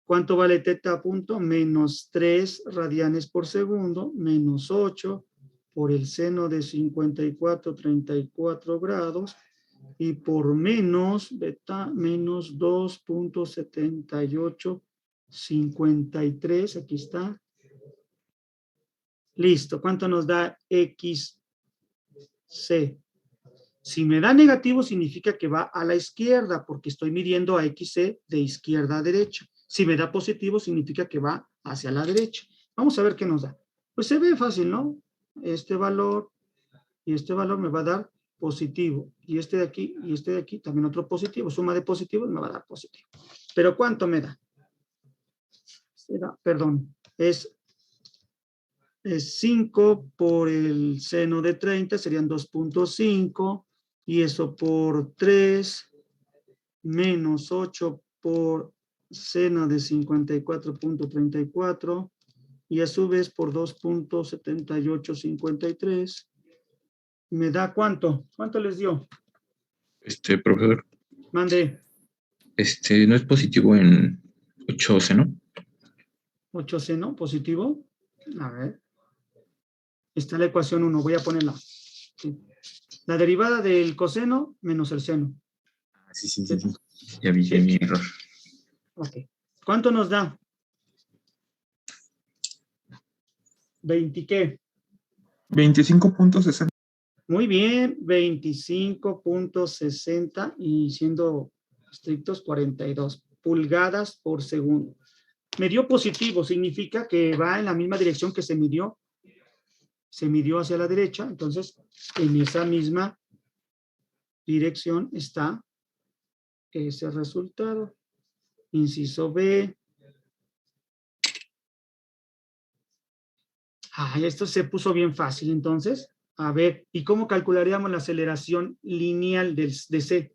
¿cuánto vale teta punto? Menos 3 radianes por segundo, menos 8 por el seno de 34 grados y por menos beta, menos 2.7853, aquí está. Listo, ¿cuánto nos da XC? Si me da negativo significa que va a la izquierda, porque estoy midiendo a XC de izquierda a derecha. Si me da positivo significa que va hacia la derecha. Vamos a ver qué nos da. Pues se ve fácil, ¿no? Este valor y este valor me va a dar positivo. Y este de aquí y este de aquí también otro positivo. Suma de positivos me va a dar positivo. ¿Pero cuánto me da? Perdón, es 5 por el seno de 30, serían 2.5, y eso por 3, menos 8 por seno de 54.34, y a su vez por 2.7853, ¿me da cuánto? ¿Cuánto les dio? Profesor. Mande. No es positivo en 8 seno. 8 seno positivo. A ver. Está la ecuación 1. Voy a ponerla. Sí. La derivada del coseno menos el seno. Sí. Ya vi que mi error. Ok. ¿Cuánto nos da? 20, ¿qué? 25.60. Muy bien, 25.60 y siendo estrictos 42 pulgadas por segundo. Me dio positivo, significa que va en la misma dirección que se midió. Se midió hacia la derecha, entonces en esa misma dirección está ese resultado. Inciso B. Esto se puso bien fácil, entonces. A ver, ¿y cómo calcularíamos la aceleración lineal de C?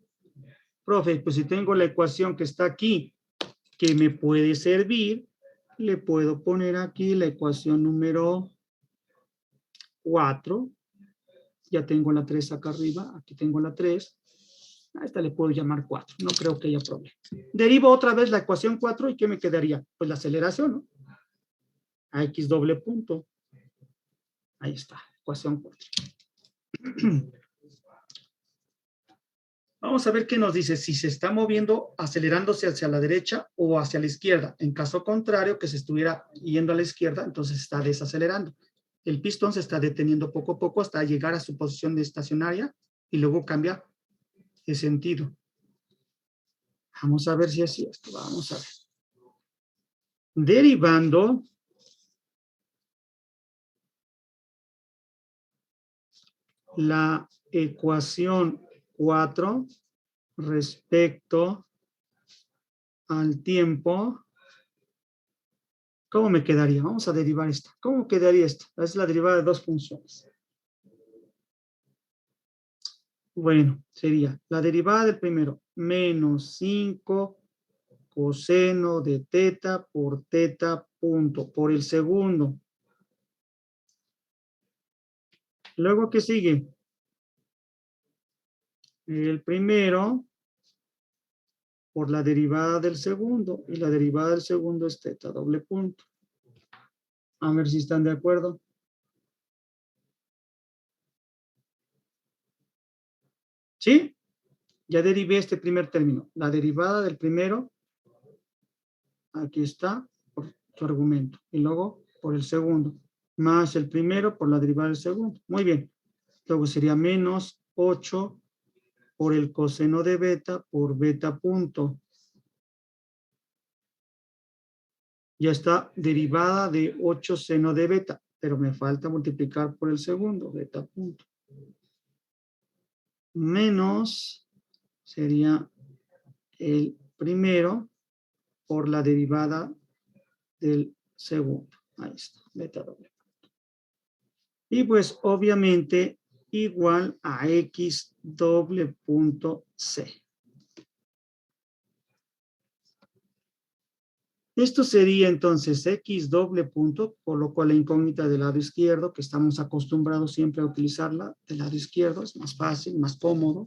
Profe, pues si tengo la ecuación que está aquí, que me puede servir, le puedo poner aquí la ecuación número 4. Ya tengo la 3 acá arriba, aquí tengo la 3. A esta le puedo llamar 4, no creo que haya problema. Derivo otra vez la ecuación 4 y ¿qué me quedaría? Pues la aceleración, ¿no? A X doble punto. Ahí está, ecuación 4. Vamos a ver qué nos dice, si se está moviendo, acelerándose hacia la derecha o hacia la izquierda. En caso contrario, que se estuviera yendo a la izquierda, entonces está desacelerando. El pistón se está deteniendo poco a poco hasta llegar a su posición de estacionaria y luego cambia de sentido. Vamos a ver si es esto. Vamos a ver. Derivando la ecuación 4 respecto al tiempo, ¿cómo me quedaría? Vamos a derivar esto. ¿Cómo quedaría esto? Es la derivada de dos funciones. Bueno, sería la derivada del primero, menos 5 coseno de teta por teta punto. Por el segundo. Luego, ¿qué sigue? El primero por la derivada del segundo. Y la derivada del segundo es teta doble punto. A ver si están de acuerdo. ¿Sí? Ya derivé este primer término. La derivada del primero, aquí está, por su argumento. Y luego por el segundo. Más el primero por la derivada del segundo. Muy bien. Luego sería menos 8 por el coseno de beta por beta punto. Ya está derivada de 8 seno de beta, pero me falta multiplicar por el segundo, beta punto. Menos sería el primero por la derivada del segundo. Ahí está, beta doble punto. Y pues obviamente igual a X doble punto C. Esto sería entonces X doble punto, por lo cual la incógnita del lado izquierdo, que estamos acostumbrados siempre a utilizarla del lado izquierdo, es más fácil, más cómodo.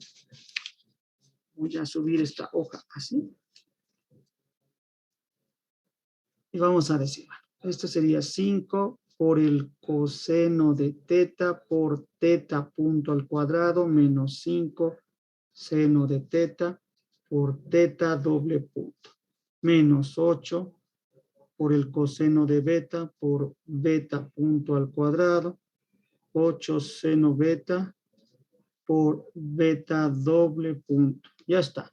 Voy a subir esta hoja así. Y vamos a decir, esto sería 5 por el coseno de teta por teta punto al cuadrado menos 5 seno de teta por teta doble punto. Menos 8 por el coseno de beta por beta punto al cuadrado, 8 seno beta por beta doble punto. Ya está.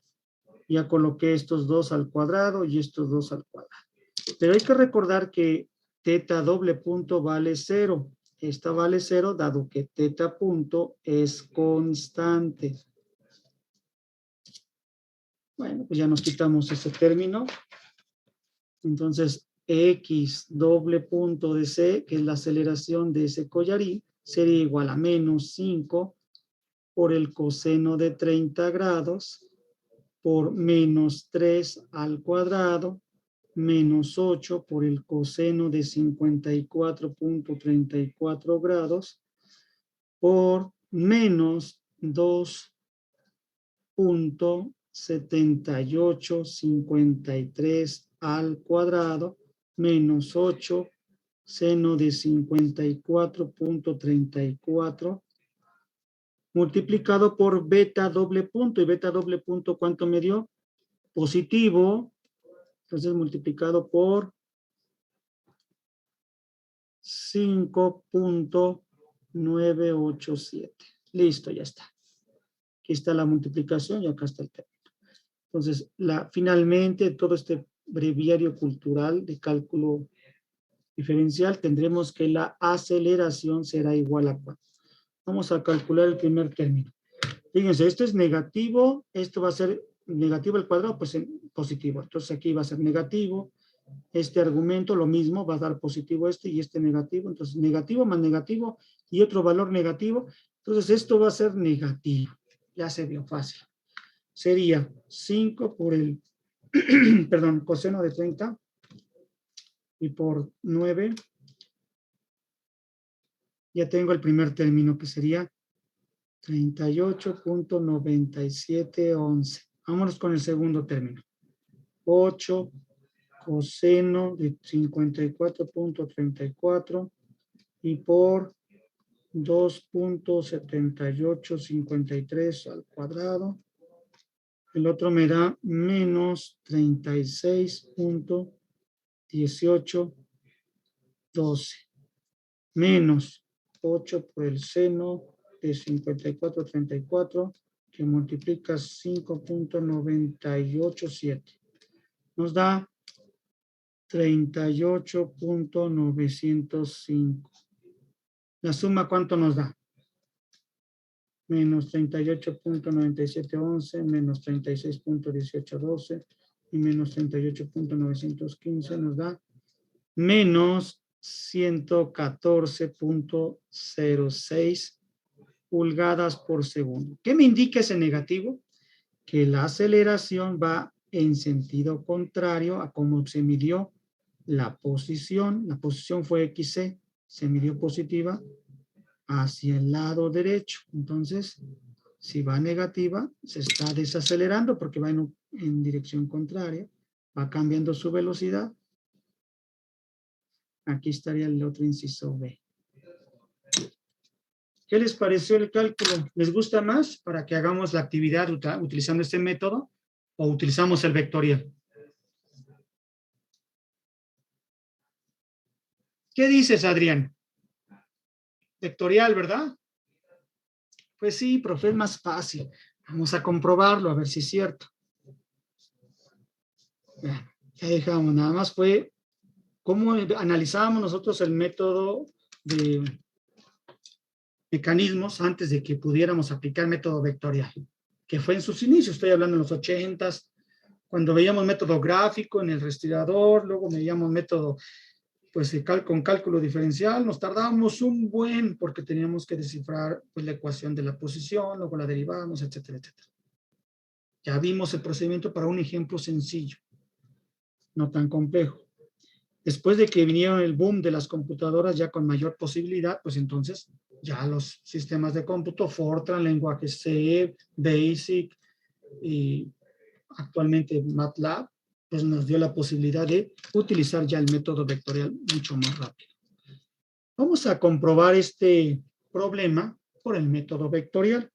Ya coloqué estos dos al cuadrado y estos dos al cuadrado. Pero hay que recordar que teta doble punto vale 0. Esta vale 0 dado que teta punto es constante. Bueno, pues ya nos quitamos ese término. Entonces, X doble punto de C, que es la aceleración de ese collarín, sería igual a menos 5 por el coseno de 30 grados por menos 3 al cuadrado menos 8 por el coseno de 54.34 grados por menos 2.7853 al cuadrado menos 8 seno de 54.34 multiplicado por beta doble punto. ¿Y beta doble punto cuánto me dio? Positivo. Entonces multiplicado por 5.987. Listo, ya está. Aquí está la multiplicación y acá está el término. Entonces, finalmente, todo este breviario cultural de cálculo diferencial, tendremos que la aceleración será igual a 4. Vamos a calcular el primer término. Fíjense, esto es negativo, esto va a ser negativo al cuadrado, pues positivo. Entonces aquí va a ser negativo. Este argumento, lo mismo, va a dar positivo este y este negativo. Entonces, negativo más negativo y otro valor negativo. Entonces, esto va a ser negativo. Ya se vio fácil. Sería 5 por el, perdón, coseno de 30 y por 9. Ya tengo el primer término que sería 38.9711. Vámonos con el segundo término. 8 coseno de 54.34 y por 2.7853 al cuadrado. El otro me da menos 36.1812 menos 8 por el seno de 54.34 que multiplica 5.987. Nos da 38.905. La suma, ¿cuánto nos da? Menos 38.9711, menos 36.1812 y menos 38.915 nos da menos 114.06 pulgadas por segundo. ¿Qué me indica ese negativo? Que la aceleración va en sentido contrario a cómo se midió la posición. La posición fue XC, se midió positiva hacia el lado derecho. Entonces, si va negativa, se está desacelerando porque va en dirección contraria, va cambiando su velocidad. Aquí estaría el otro inciso B. ¿Qué les pareció el cálculo? ¿Les gusta más para que hagamos la actividad utilizando este método o utilizamos el vectorial? ¿Qué dices, Adrián? Vectorial, ¿verdad? Pues sí, profe, es más fácil. Vamos a comprobarlo, a ver si es cierto. Ya dejamos, nada más fue cómo analizábamos nosotros el método de mecanismos antes de que pudiéramos aplicar método vectorial, que fue en sus inicios, estoy hablando en los 80s, cuando veíamos método gráfico en el respirador, luego veíamos método pues con cálculo diferencial, nos tardábamos un buen porque teníamos que descifrar pues, la ecuación de la posición, luego la derivamos, etcétera, etcétera. Ya vimos el procedimiento para un ejemplo sencillo, no tan complejo. Después de que vinieron el boom de las computadoras ya con mayor posibilidad, pues entonces ya los sistemas de cómputo, Fortran, lenguaje C, BASIC y actualmente MATLAB, pues nos dio la posibilidad de utilizar ya el método vectorial mucho más rápido. Vamos a comprobar este problema por el método vectorial.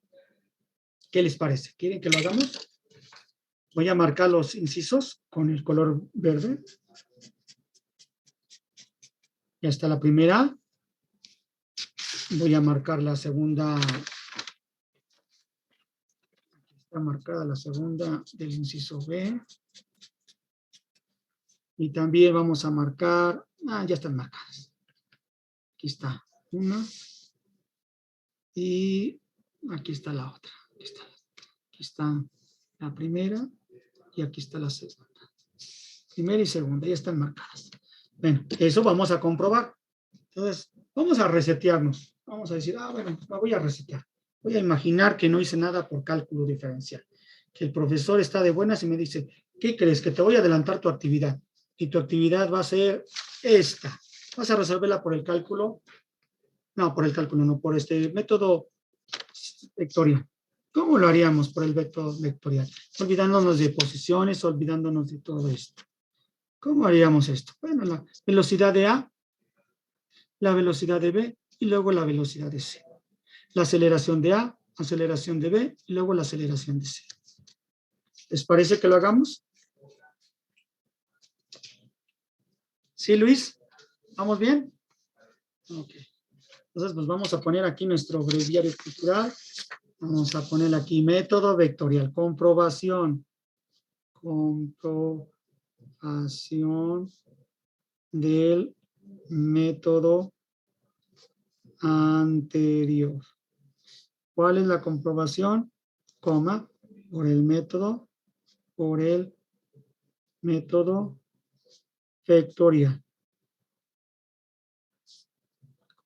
¿Qué les parece? ¿Quieren que lo hagamos? Voy a marcar los incisos con el color verde. Ya está la primera. Voy a marcar la segunda. Aquí está marcada la segunda del inciso B. Y también vamos a marcar, ya están marcadas. Aquí está una. Y aquí está la otra. Aquí está la primera y aquí está la segunda. Primera y segunda, ya están marcadas. Bueno, eso vamos a comprobar. Entonces, vamos a resetearnos. Vamos a decir, bueno, me voy a resetear. Voy a imaginar que no hice nada por cálculo diferencial. Que el profesor está de buenas y me dice, ¿qué crees? Que te voy a adelantar tu actividad. Y tu actividad va a ser esta. ¿Vas a resolverla por el cálculo? No, por el cálculo, no, por este método vectorial. ¿Cómo lo haríamos por el método vectorial? Olvidándonos de posiciones, olvidándonos de todo esto. ¿Cómo haríamos esto? Bueno, la velocidad de A, la velocidad de B y luego la velocidad de C. La aceleración de A, aceleración de B y luego la aceleración de C. ¿Les parece que lo hagamos? ¿Sí, Luis? ¿Vamos bien? Ok. Entonces, pues vamos a poner aquí nuestro breviario estructural. Vamos a poner aquí método vectorial, comprobación. Comprobación del método anterior. ¿Cuál es la comprobación? Coma, por el método vectorial.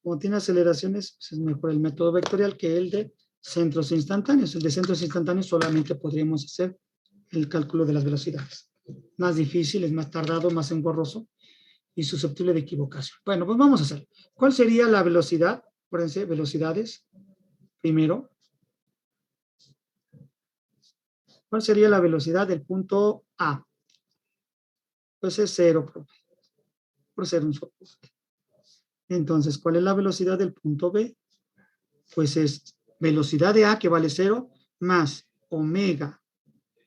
Como tiene aceleraciones, pues es mejor el método vectorial que el de centros instantáneos. El de centros instantáneos solamente podríamos hacer el cálculo de las velocidades. Más difícil, es más tardado, más engorroso y susceptible de equivocación. Bueno, pues vamos a hacer. ¿Cuál sería la velocidad? Acuérdense, velocidades. Primero. ¿Cuál sería la velocidad del punto A? Pues es 0, por ser un solo punto. Entonces, ¿cuál es la velocidad del punto B? Pues es velocidad de A, que vale 0, más omega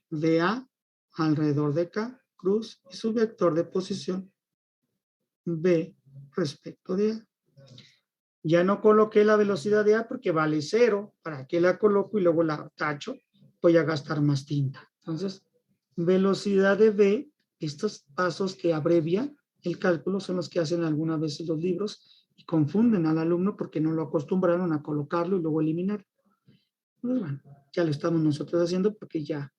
de A alrededor de K, cruz, y su vector de posición B respecto de A. Ya no coloqué la velocidad de A porque vale 0. ¿Para qué la coloco y luego la tacho? Voy a gastar más tinta. Entonces, velocidad de B, estos pasos que abrevian el cálculo son los que hacen algunas veces los libros y confunden al alumno porque no lo acostumbraron a colocarlo y luego eliminarlo. Pues bueno, ya lo estamos nosotros haciendo porque ya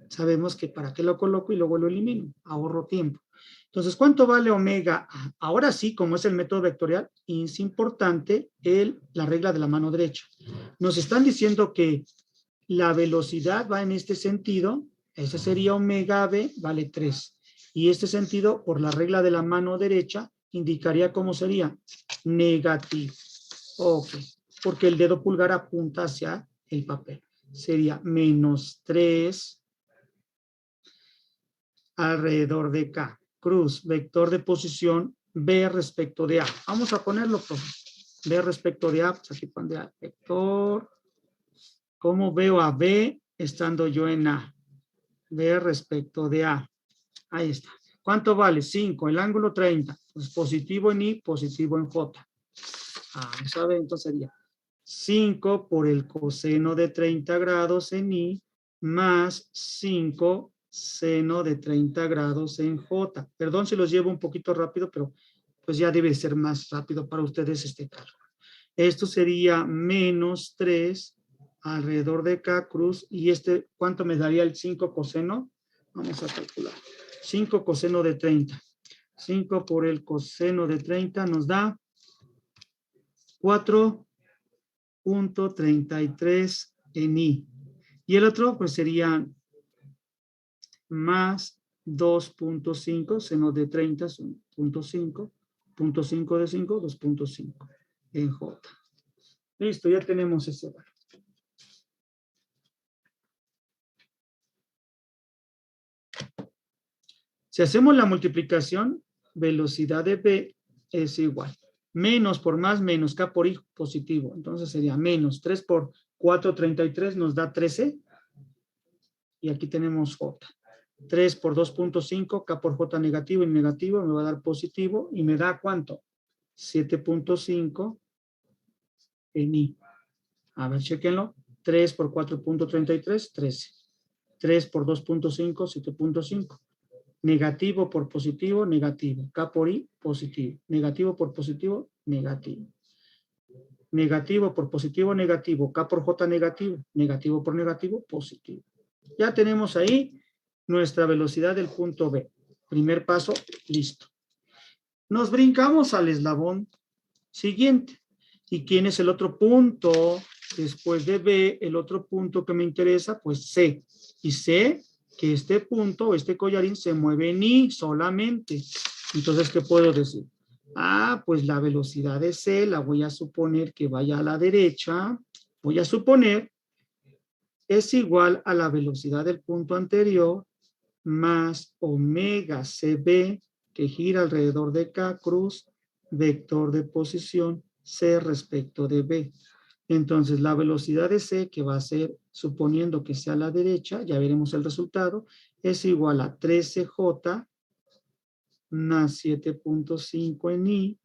sabemos que para qué lo coloco y luego lo elimino. Ahorro tiempo. Entonces, ¿cuánto vale omega A? Ahora sí, como es el método vectorial, es importante la regla de la mano derecha. Nos están diciendo que la velocidad va en este sentido, ese sería omega B, vale 3. Y este sentido, por la regla de la mano derecha, indicaría cómo sería negativo. Ok, porque el dedo pulgar apunta hacia el papel. Sería menos 3 alrededor de K. Cruz, vector de posición B respecto de A. Vamos a ponerlo, profe. B respecto de A, pues aquí pondría vector. ¿Cómo veo a B estando yo en A? B respecto de A. Ahí está. ¿Cuánto vale? 5. El ángulo 30. Pues positivo en I, positivo en J. ¿Sabe? Entonces sería 5 por el coseno de 30 grados en I más 5 seno de 30 grados en J. Perdón si los llevo un poquito rápido, pero pues ya debe ser más rápido para ustedes este cálculo. Esto sería menos 3 alrededor de K cruz, y ¿cuánto me daría el 5 coseno? Vamos a calcular. 5 coseno de 30. 5 por el coseno de 30 nos da 4.33 en I. Y el otro pues sería más 2.5, seno de 30 son 0.5, 0.5 de 5, 2.5 en J. Listo, ya tenemos ese valor. Si hacemos la multiplicación, velocidad de B es igual. Menos por más, menos K por I, positivo. Entonces sería menos 3 por 4, 33 nos da 13. Y aquí tenemos J. 3 por 2.5, K por J negativo y negativo me va a dar positivo. ¿Y me da cuánto? 7.5 en I. A ver, chequenlo. 3 por 4.33, 13. 3 por 2.5, 7.5. Negativo por positivo, negativo. K por I, positivo. Negativo por positivo, negativo. Negativo por positivo, negativo. K por J, negativo. Negativo por negativo, positivo. Ya tenemos ahí nuestra velocidad del punto B. Primer paso, listo. Nos brincamos al eslabón siguiente. ¿Y quién es el otro punto? Después de B, el otro punto que me interesa, pues C. Y sé que este punto, este collarín, se mueve en I solamente. Entonces, ¿qué puedo decir? Pues la velocidad de C la voy a suponer que vaya a la derecha. Voy a suponer es igual a la velocidad del punto anterior más omega CB que gira alrededor de K, cruz, vector de posición C respecto de B. Entonces, la velocidad de C, que va a ser, suponiendo que sea a la derecha, ya veremos el resultado, es igual a 13J más 7.5 en I,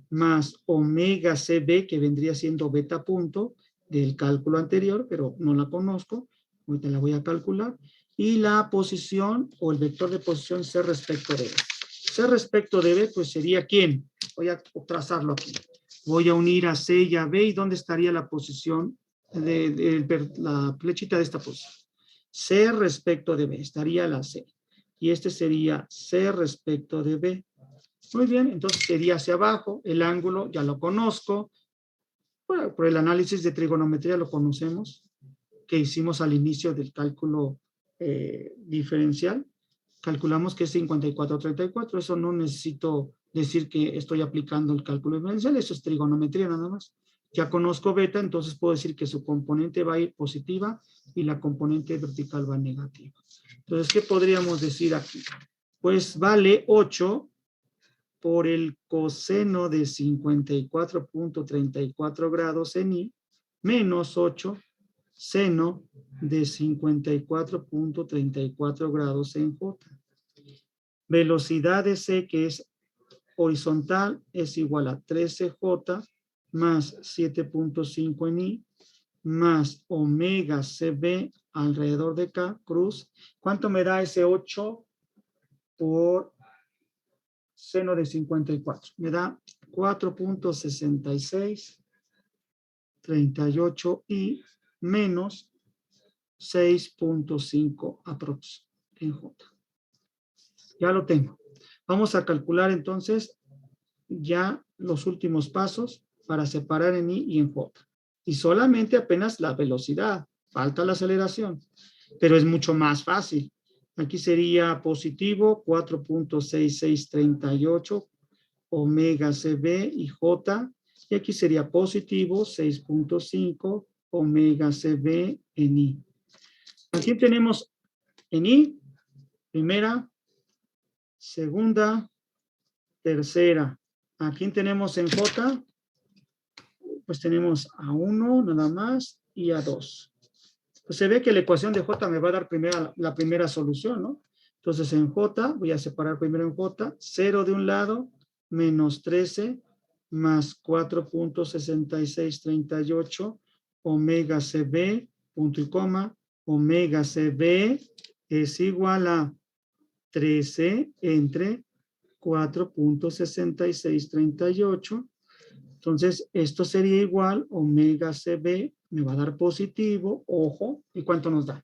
más omega CB, que vendría siendo beta punto del cálculo anterior, pero no la conozco, ahorita la voy a calcular, y la posición o el vector de posición C respecto de B. C respecto de B, pues sería ¿quién? Voy a trazarlo aquí. Voy a unir a C y a B, ¿y dónde estaría la posición de la flechita de esta posición? C respecto de B, estaría la C. Y este sería C respecto de B. Muy bien, entonces sería hacia abajo, el ángulo ya lo conozco, por el análisis de trigonometría lo conocemos, que hicimos al inicio del cálculo diferencial, calculamos que es 54/34, eso no necesito decir que estoy aplicando el cálculo diferencial, eso es trigonometría nada más. Ya conozco beta, entonces puedo decir que su componente va a ir positiva y la componente vertical va negativa. Entonces, ¿qué podríamos decir aquí? Pues vale 8 por el coseno de 54.34 grados en I, menos 8 seno de 54.34 grados en J. Velocidad de C, que es horizontal, es igual a 13J más 7.5 en I, más omega CB alrededor de K, cruz. ¿Cuánto me da ese 8 por seno de 54? Me da 4.6638 y menos 6.5 aprox en J. Ya lo tengo. Vamos a calcular entonces ya los últimos pasos para separar en I y en J. Y solamente apenas la velocidad, falta la aceleración, pero es mucho más fácil. Aquí sería positivo 4.6638 omega CB y J, y aquí sería positivo 6.5 omega CB en I. Aquí tenemos en I, primera, segunda, tercera. Aquí tenemos en J, pues tenemos a 1 nada más y a 2. Pues se ve que la ecuación de J me va a dar la primera solución, ¿no? Entonces en J, voy a separar primero en J, 0 de un lado, menos 13, más 4.6638, omega CB, punto y coma, omega CB es igual a 13 entre 4.6638. Entonces, esto sería igual, omega CB me va a dar positivo, ojo, ¿y cuánto nos da?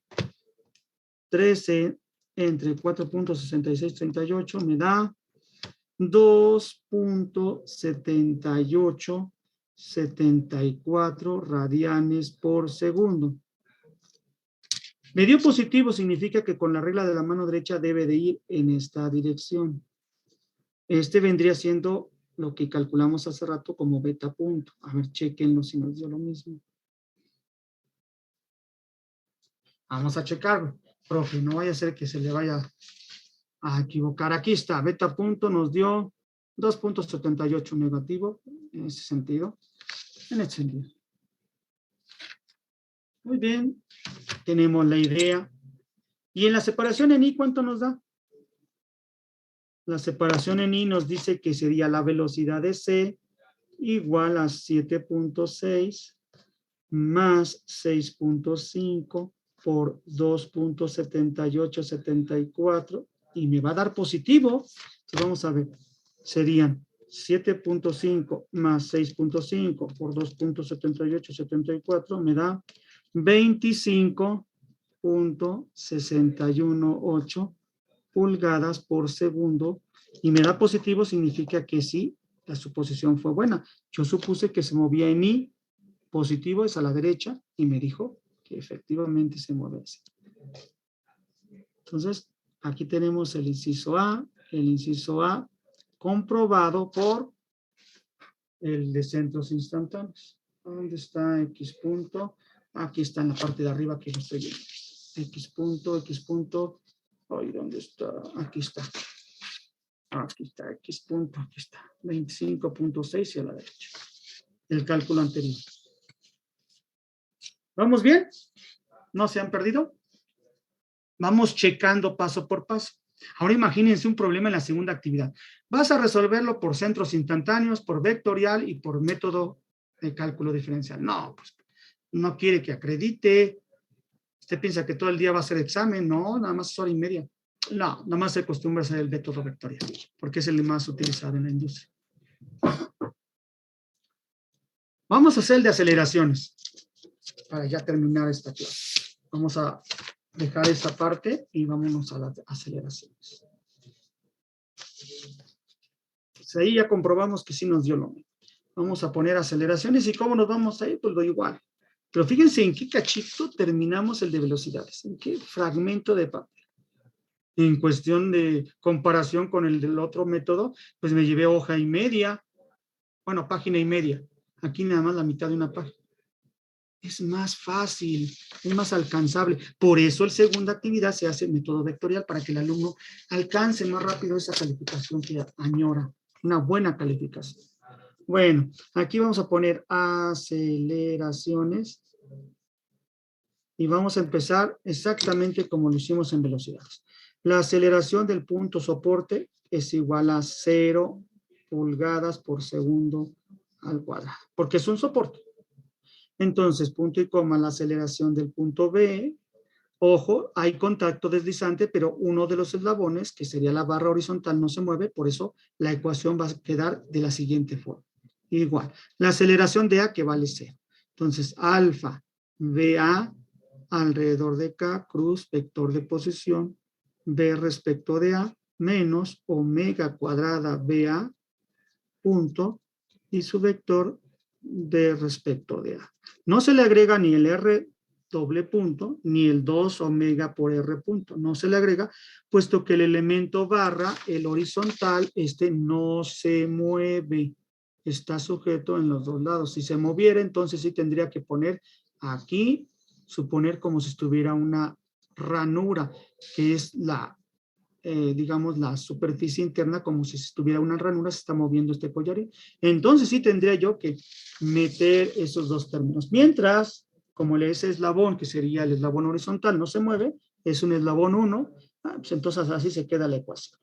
13 entre 4.6638 me da 2.7874 radianes por segundo. Me dio positivo, significa que con la regla de la mano derecha debe de ir en esta dirección. Este vendría siendo lo que calculamos hace rato como beta punto. A ver, chequenlo si nos dio lo mismo. Vamos a checarlo. Profe, no vaya a ser que se le vaya a equivocar. Aquí está, beta punto nos dio 2.78 negativo en ese sentido. En ese sentido. Muy bien, tenemos la idea. Y en la separación en I, ¿cuánto nos da? La separación en I nos dice que sería la velocidad de C igual a 7.6 más 6.5 por 2.7874 y me va a dar positivo. Entonces vamos a ver, serían 7.5 más 6.5 por 2.7874 me da 25.618 pulgadas por segundo y me da positivo, significa que sí, la suposición fue buena. Yo supuse que se movía en I, positivo es a la derecha, y me dijo que efectivamente se mueve así. Entonces, aquí tenemos el inciso A comprobado por el de centros instantáneos. ¿Dónde está X punto? Aquí está en la parte de arriba que lo estoy viendo. X punto, ay, ¿dónde está? Aquí está. Aquí está, X punto, aquí está. 25.6 y a la derecha. El cálculo anterior. ¿Vamos bien? ¿No se han perdido? Vamos checando paso por paso. Ahora imagínense un problema en la segunda actividad. Vas a resolverlo por centros instantáneos, por vectorial y por método de cálculo diferencial. No, pues no quiere que acredite. Usted piensa que todo el día va a ser examen. No, nada más es hora y media. No, nada más se acostumbra a hacer el método vectorial, porque es el más utilizado en la industria. Vamos a hacer el de aceleraciones, para ya terminar esta clase. Vamos a dejar esa parte y vámonos a las aceleraciones. Pues ahí ya comprobamos que sí nos dio lo mismo. Vamos a poner aceleraciones y cómo nos vamos a ir, pues lo igual. Pero fíjense en qué cachito terminamos el de velocidades, en qué fragmento de papel. En cuestión de comparación con el del otro método, pues me llevé hoja y media, bueno, página y media. Aquí nada más la mitad de una página. Es más fácil, es más alcanzable. Por eso la segunda actividad se hace en método vectorial, para que el alumno alcance más rápido esa calificación que añora, una buena calificación. Bueno, aquí vamos a poner aceleraciones y vamos a empezar exactamente como lo hicimos en velocidades. La aceleración del punto soporte es igual a 0 pulgadas por segundo al cuadrado, porque es un soporte. Entonces, punto y coma, la aceleración del punto B. Ojo, hay contacto deslizante, pero uno de los eslabones, que sería la barra horizontal, no se mueve, por eso la ecuación va a quedar de la siguiente forma. Igual, la aceleración de A que vale 0. Entonces, alfa BA alrededor de K, cruz, vector de posición, B respecto de A, menos omega cuadrada BA, punto, y su vector B respecto de A. No se le agrega ni el R doble punto, ni el 2 omega por R punto. No se le agrega, puesto que el elemento barra, el horizontal, no se mueve. Está sujeto en los dos lados. Si se moviera, entonces sí tendría que poner aquí, suponer como si estuviera una ranura, que es la, digamos, la superficie interna, como si estuviera una ranura, se está moviendo este collarín. Entonces sí tendría yo que meter esos dos términos. Mientras, como ese eslabón, que sería el eslabón horizontal, no se mueve, es un eslabón 1, pues entonces así se queda la ecuación.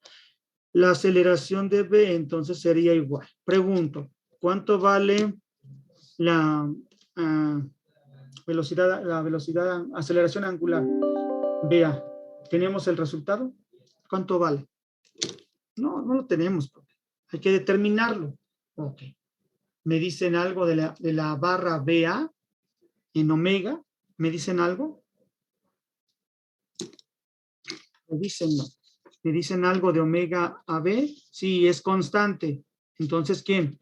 La aceleración de B entonces sería igual. Pregunto, ¿cuánto vale la velocidad, aceleración angular? Vea, ¿tenemos el resultado? ¿Cuánto vale? No, no lo tenemos. Hay que determinarlo. Ok. ¿Me dicen algo de la barra BA en omega? ¿Me dicen algo? ¿Me dicen no? ¿Me dicen algo de omega AB? Sí, es constante. Entonces, ¿quién?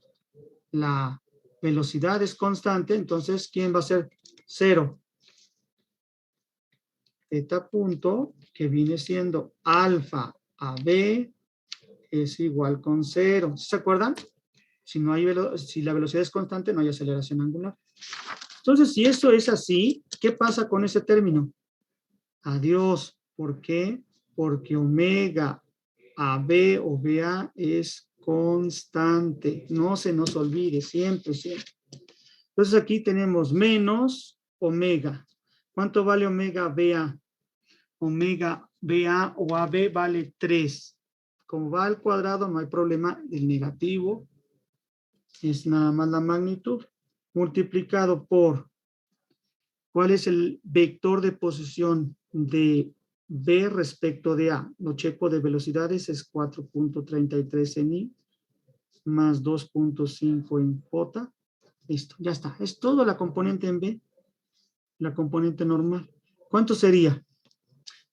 La velocidad es constante, entonces, ¿quién va a ser 0? Eta punto, que viene siendo alfa AB, es igual con 0. ¿Se acuerdan? Si la velocidad es constante, no hay aceleración angular. Entonces, si eso es así, ¿qué pasa con ese término? Adiós. ¿Por qué? Porque omega AB o BA es constante. No se nos olvide, siempre, siempre. Entonces aquí tenemos menos omega. ¿Cuánto vale omega BA? Omega BA o AB vale 3. Como va al cuadrado, no hay problema. El negativo es nada más la magnitud multiplicado por, ¿cuál es el vector de posición de B respecto de A? Lo checo de velocidades, es 4.33 en I, más 2.5 en J. Listo, ya está. Es todo la componente en B, la componente normal. ¿Cuánto sería?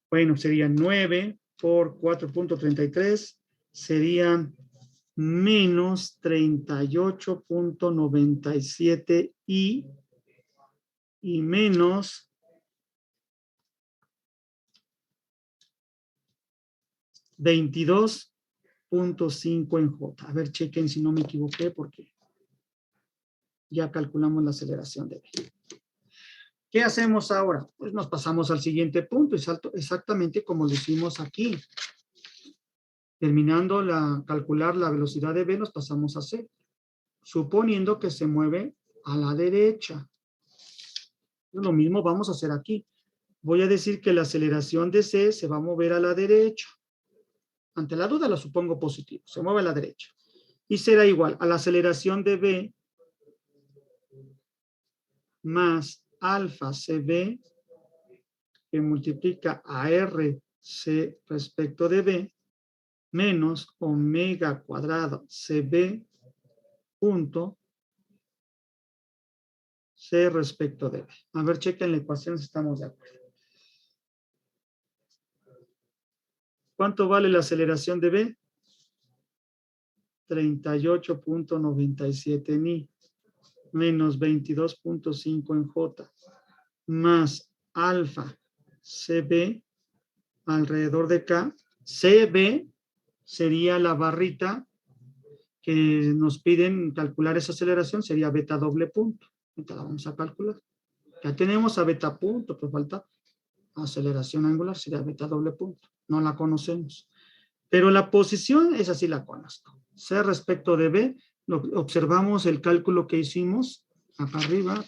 Bueno, sería 9 por 4.33, serían menos 38.97 y menos 22.5 en J. A ver, chequen si no me equivoqué, porque ya calculamos la aceleración de B. ¿Qué hacemos ahora? Pues nos pasamos al siguiente punto, exactamente como lo hicimos aquí. Terminando calcular la velocidad de B, nos pasamos a C, suponiendo que se mueve a la derecha. Lo mismo vamos a hacer aquí. Voy a decir que la aceleración de C se va a mover a la derecha. Ante la duda lo supongo positivo, se mueve a la derecha. Y será igual a la aceleración de B más alfa CB, que multiplica a RC respecto de B, menos omega cuadrado CB punto C respecto de B. A ver, chequen la ecuación si estamos de acuerdo. ¿Cuánto vale la aceleración de B? 38.97 en I, menos 22.5 en J, más alfa CB alrededor de K. CB sería la barrita que nos piden calcular esa aceleración, sería beta doble punto. Ahorita la vamos a calcular. Ya tenemos a beta punto, pues falta aceleración angular, sería beta doble punto. No la conocemos. Pero la posición, esa sí la conozco. C respecto de B, observamos el cálculo que hicimos, acá arriba,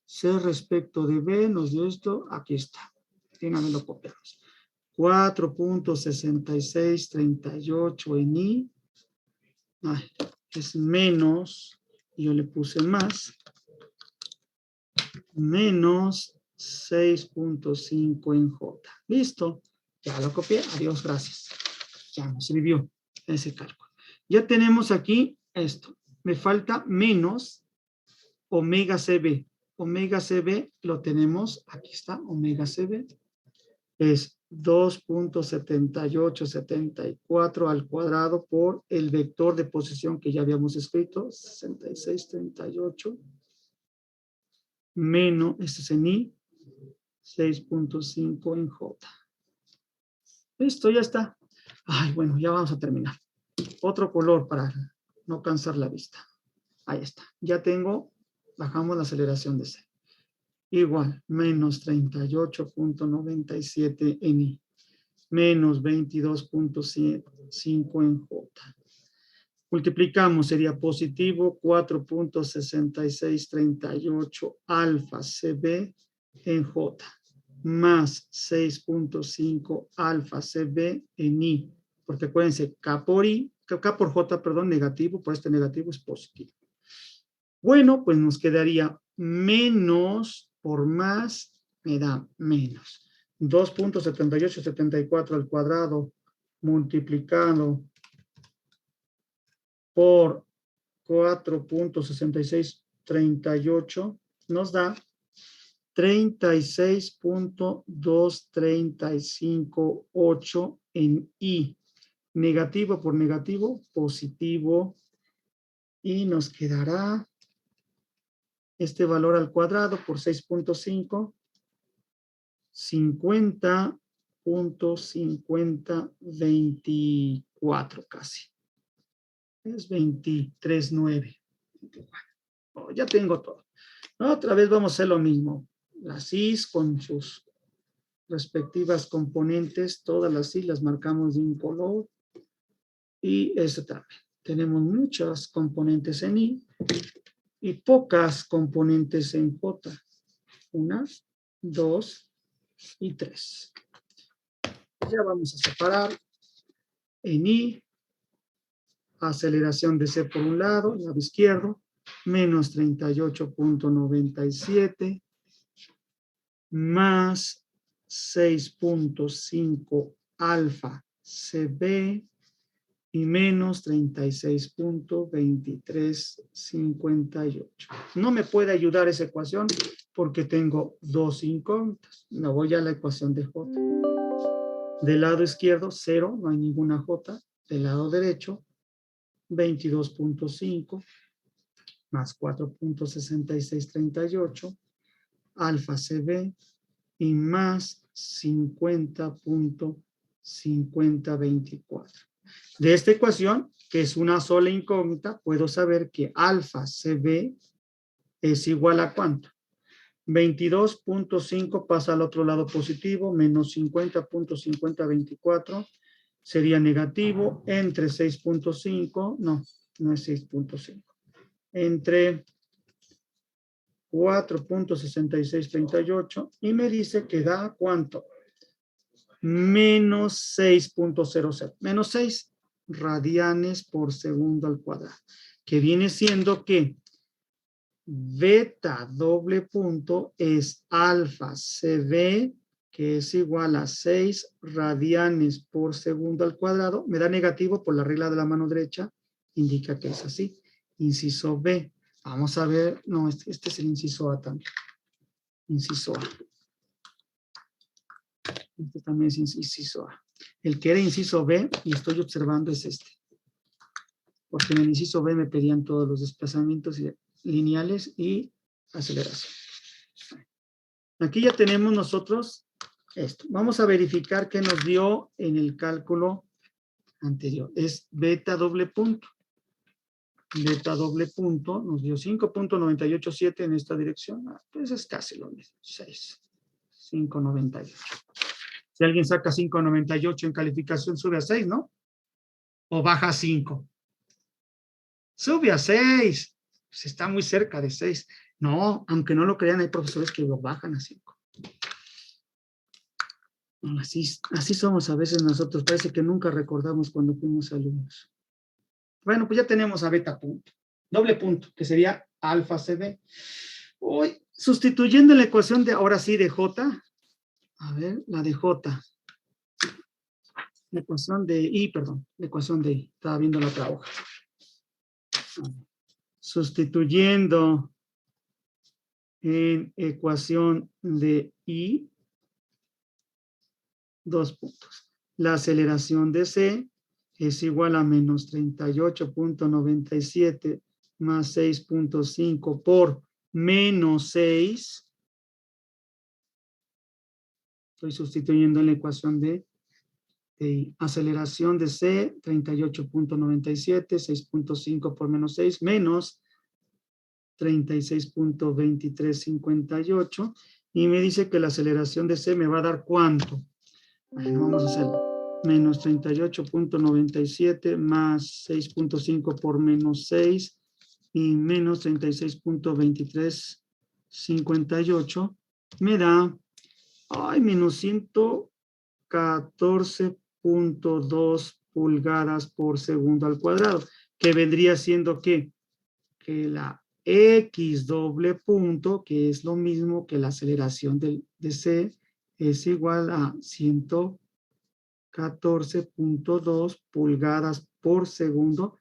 C respecto de B nos dio esto, aquí está. Déjame lo copiamos. 4.6638 en I, es menos, yo le puse más, menos 6.5 en J. ¿Listo? Ya lo copié. Adiós, gracias. Ya me sirvió ese cálculo. Ya tenemos aquí esto. Me falta menos omega CB. Omega CB lo tenemos, aquí está, omega CB. Es 2.7874 al cuadrado por el vector de posición que ya habíamos escrito, 6638. Menos, este es en I, 6.5 en J. Listo, ya está. Ay, bueno, ya vamos a terminar. Otro color para no cansar la vista. Ahí está. Ya tengo, bajamos la aceleración de C. Igual, menos 38.97 en I. Menos 22.5 en J. Multiplicamos, sería positivo 4.6638 alfa CB en J, más 6.5 alfa CB en I, porque acuérdense, K por J, perdón, negativo, por este negativo es positivo. Bueno, pues nos quedaría menos por más, me da menos. 2.7874 al cuadrado multiplicado por 4.6638 nos da 36.2358 en I. Negativo por negativo, positivo. Y nos quedará este valor al cuadrado por 6.5, 50.5024 casi. Es 23.9. Oh, ya tengo todo. Otra vez vamos a hacer lo mismo. Las I's con sus respectivas componentes, todas las I las marcamos de un color. Y eso también. Tenemos muchas componentes en I y pocas componentes en J. 1, 2 y 3. Ya vamos a separar en I. Aceleración de C por un lado, lado izquierdo, menos 38.97, más 6.5 alfa CB y menos 36.2358. No me puede ayudar esa ecuación porque tengo dos incógnitas. Me voy a la ecuación de J. Del lado izquierdo, 0, no hay ninguna J. Del lado derecho, 22.5 más 4.6638 alfa CB y más 50.5024. De esta ecuación, que es una sola incógnita, puedo saber que alfa CB es igual a ¿cuánto? 22.5 pasa al otro lado positivo, menos 50.5024, sería negativo entre 6.5, no es 6.5, entre 4.6638 y me dice que da ¿cuánto? Menos 6.00, menos 6 radianes por segundo al cuadrado, que viene siendo que beta doble punto es alfa CB, que es igual a 6 radianes por segundo al cuadrado. Me da negativo por la regla de la mano derecha, indica que es así. Inciso B. Vamos a ver, no, este es el inciso A también. Inciso A. Este también es inciso A. El que era inciso B, y estoy observando, es este. Porque en el inciso B me pedían todos los desplazamientos lineales y aceleración. Aquí ya tenemos nosotros esto. Vamos a verificar qué nos dio en el cálculo anterior. Es beta doble punto. Beta doble punto nos dio 5.987 en esta dirección. Pues es casi lo mismo. 6. 5.98. Si alguien saca 5.98 en calificación, sube a 6, ¿no? O baja a 5. Sube a 6. Pues está muy cerca de 6. No, aunque no lo crean, hay profesores que lo bajan a 5. Así somos a veces nosotros. Parece que nunca recordamos cuando fuimos alumnos. Bueno, pues ya tenemos a beta punto. Doble punto, que sería alfa CB. Hoy, sustituyendo la ecuación de, ahora sí, de J. A ver, la de J. La ecuación de I, perdón. La ecuación de I. Estaba viendo la otra hoja. Sustituyendo en ecuación de I, 2 puntos. La aceleración de C es igual a menos 38.97 más 6.5 por menos 6. Estoy sustituyendo en la ecuación de I. Aceleración de C, 38.97, 6.5 por menos 6, menos 36.2358. Y me dice que la aceleración de C me va a dar ¿cuánto? Bueno, vamos a hacerlo. Menos 38.97 más 6.5 por menos 6 y menos 36.2358 me da menos 114.2 pulgadas por segundo al cuadrado, que vendría siendo que la X doble punto, que es lo mismo que la aceleración de C, es igual a 114.2 pulgadas por segundo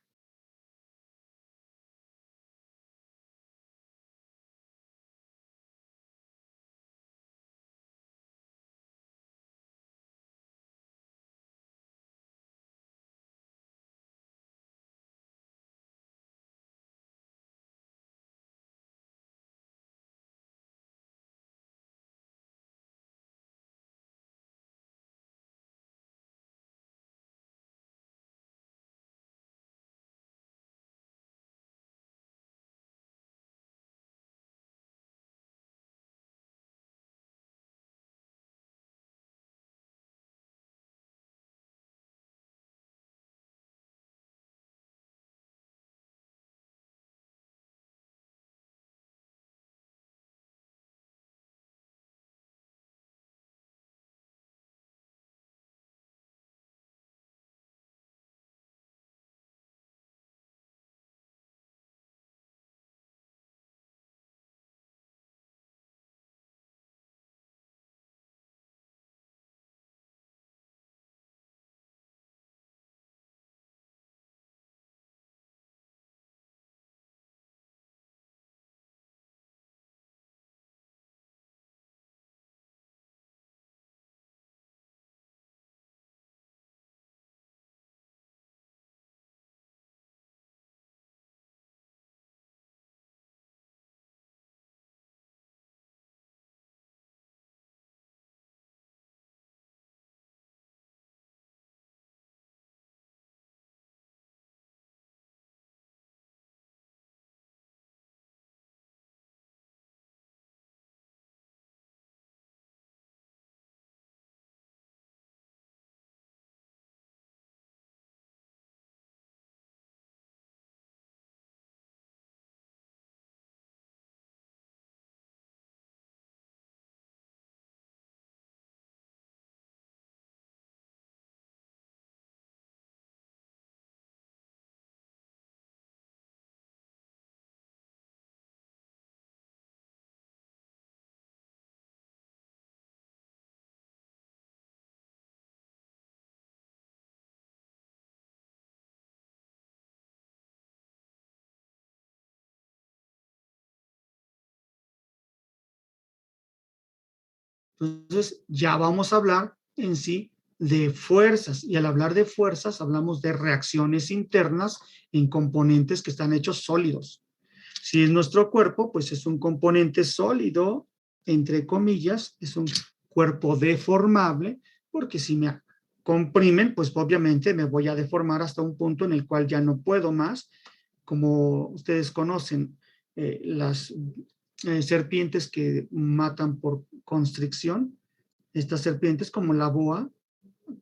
Entonces, ya vamos a hablar en sí de fuerzas, y al hablar de fuerzas hablamos de reacciones internas en componentes que están hechos sólidos. Si es nuestro cuerpo, pues es un componente sólido, entre comillas, es un cuerpo deformable, porque si me comprimen, pues obviamente me voy a deformar hasta un punto en el cual ya no puedo más. Como ustedes conocen, las serpientes que matan por constricción, estas serpientes como la boa,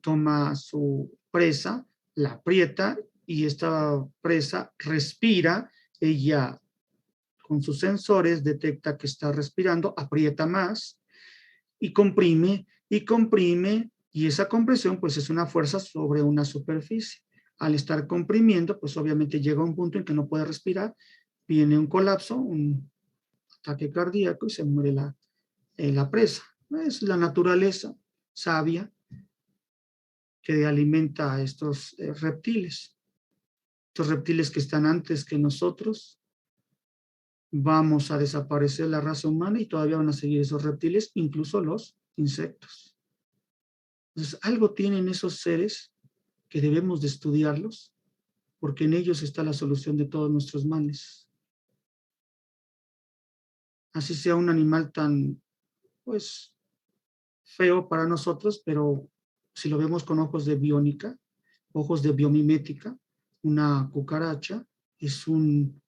toma su presa, la aprieta y esta presa respira, ella con sus sensores detecta que está respirando, aprieta más y comprime, y esa compresión pues es una fuerza sobre una superficie. Al estar comprimiendo, pues obviamente llega a un punto en que no puede respirar, viene un colapso, un ataque cardíaco y se muere la presa. Es la naturaleza sabia que alimenta a estos reptiles. Estos reptiles que están antes que nosotros, vamos a desaparecer la raza humana y todavía van a seguir esos reptiles, incluso los insectos. Entonces, algo tienen esos seres que debemos de estudiarlos, porque en ellos está la solución de todos nuestros males. Así sea un animal tan, pues, feo para nosotros, pero si lo vemos con ojos de biónica, ojos de biomimética, una cucaracha es un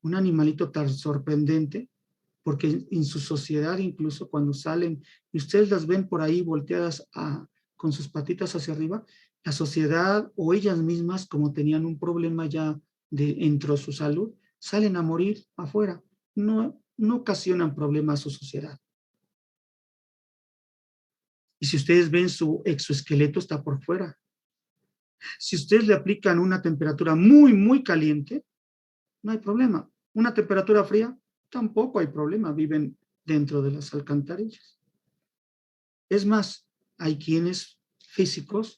animalito tan sorprendente, porque en su sociedad, incluso cuando salen, y ustedes las ven por ahí volteadas con sus patitas hacia arriba, la sociedad o ellas mismas, como tenían un problema ya dentro de su salud, salen a morir afuera. No ocasionan problemas a su sociedad. Y si ustedes ven, su exoesqueleto está por fuera. Si ustedes le aplican una temperatura muy, muy caliente, no hay problema. Una temperatura fría, tampoco hay problema. Viven dentro de las alcantarillas. Es más, hay quienes físicos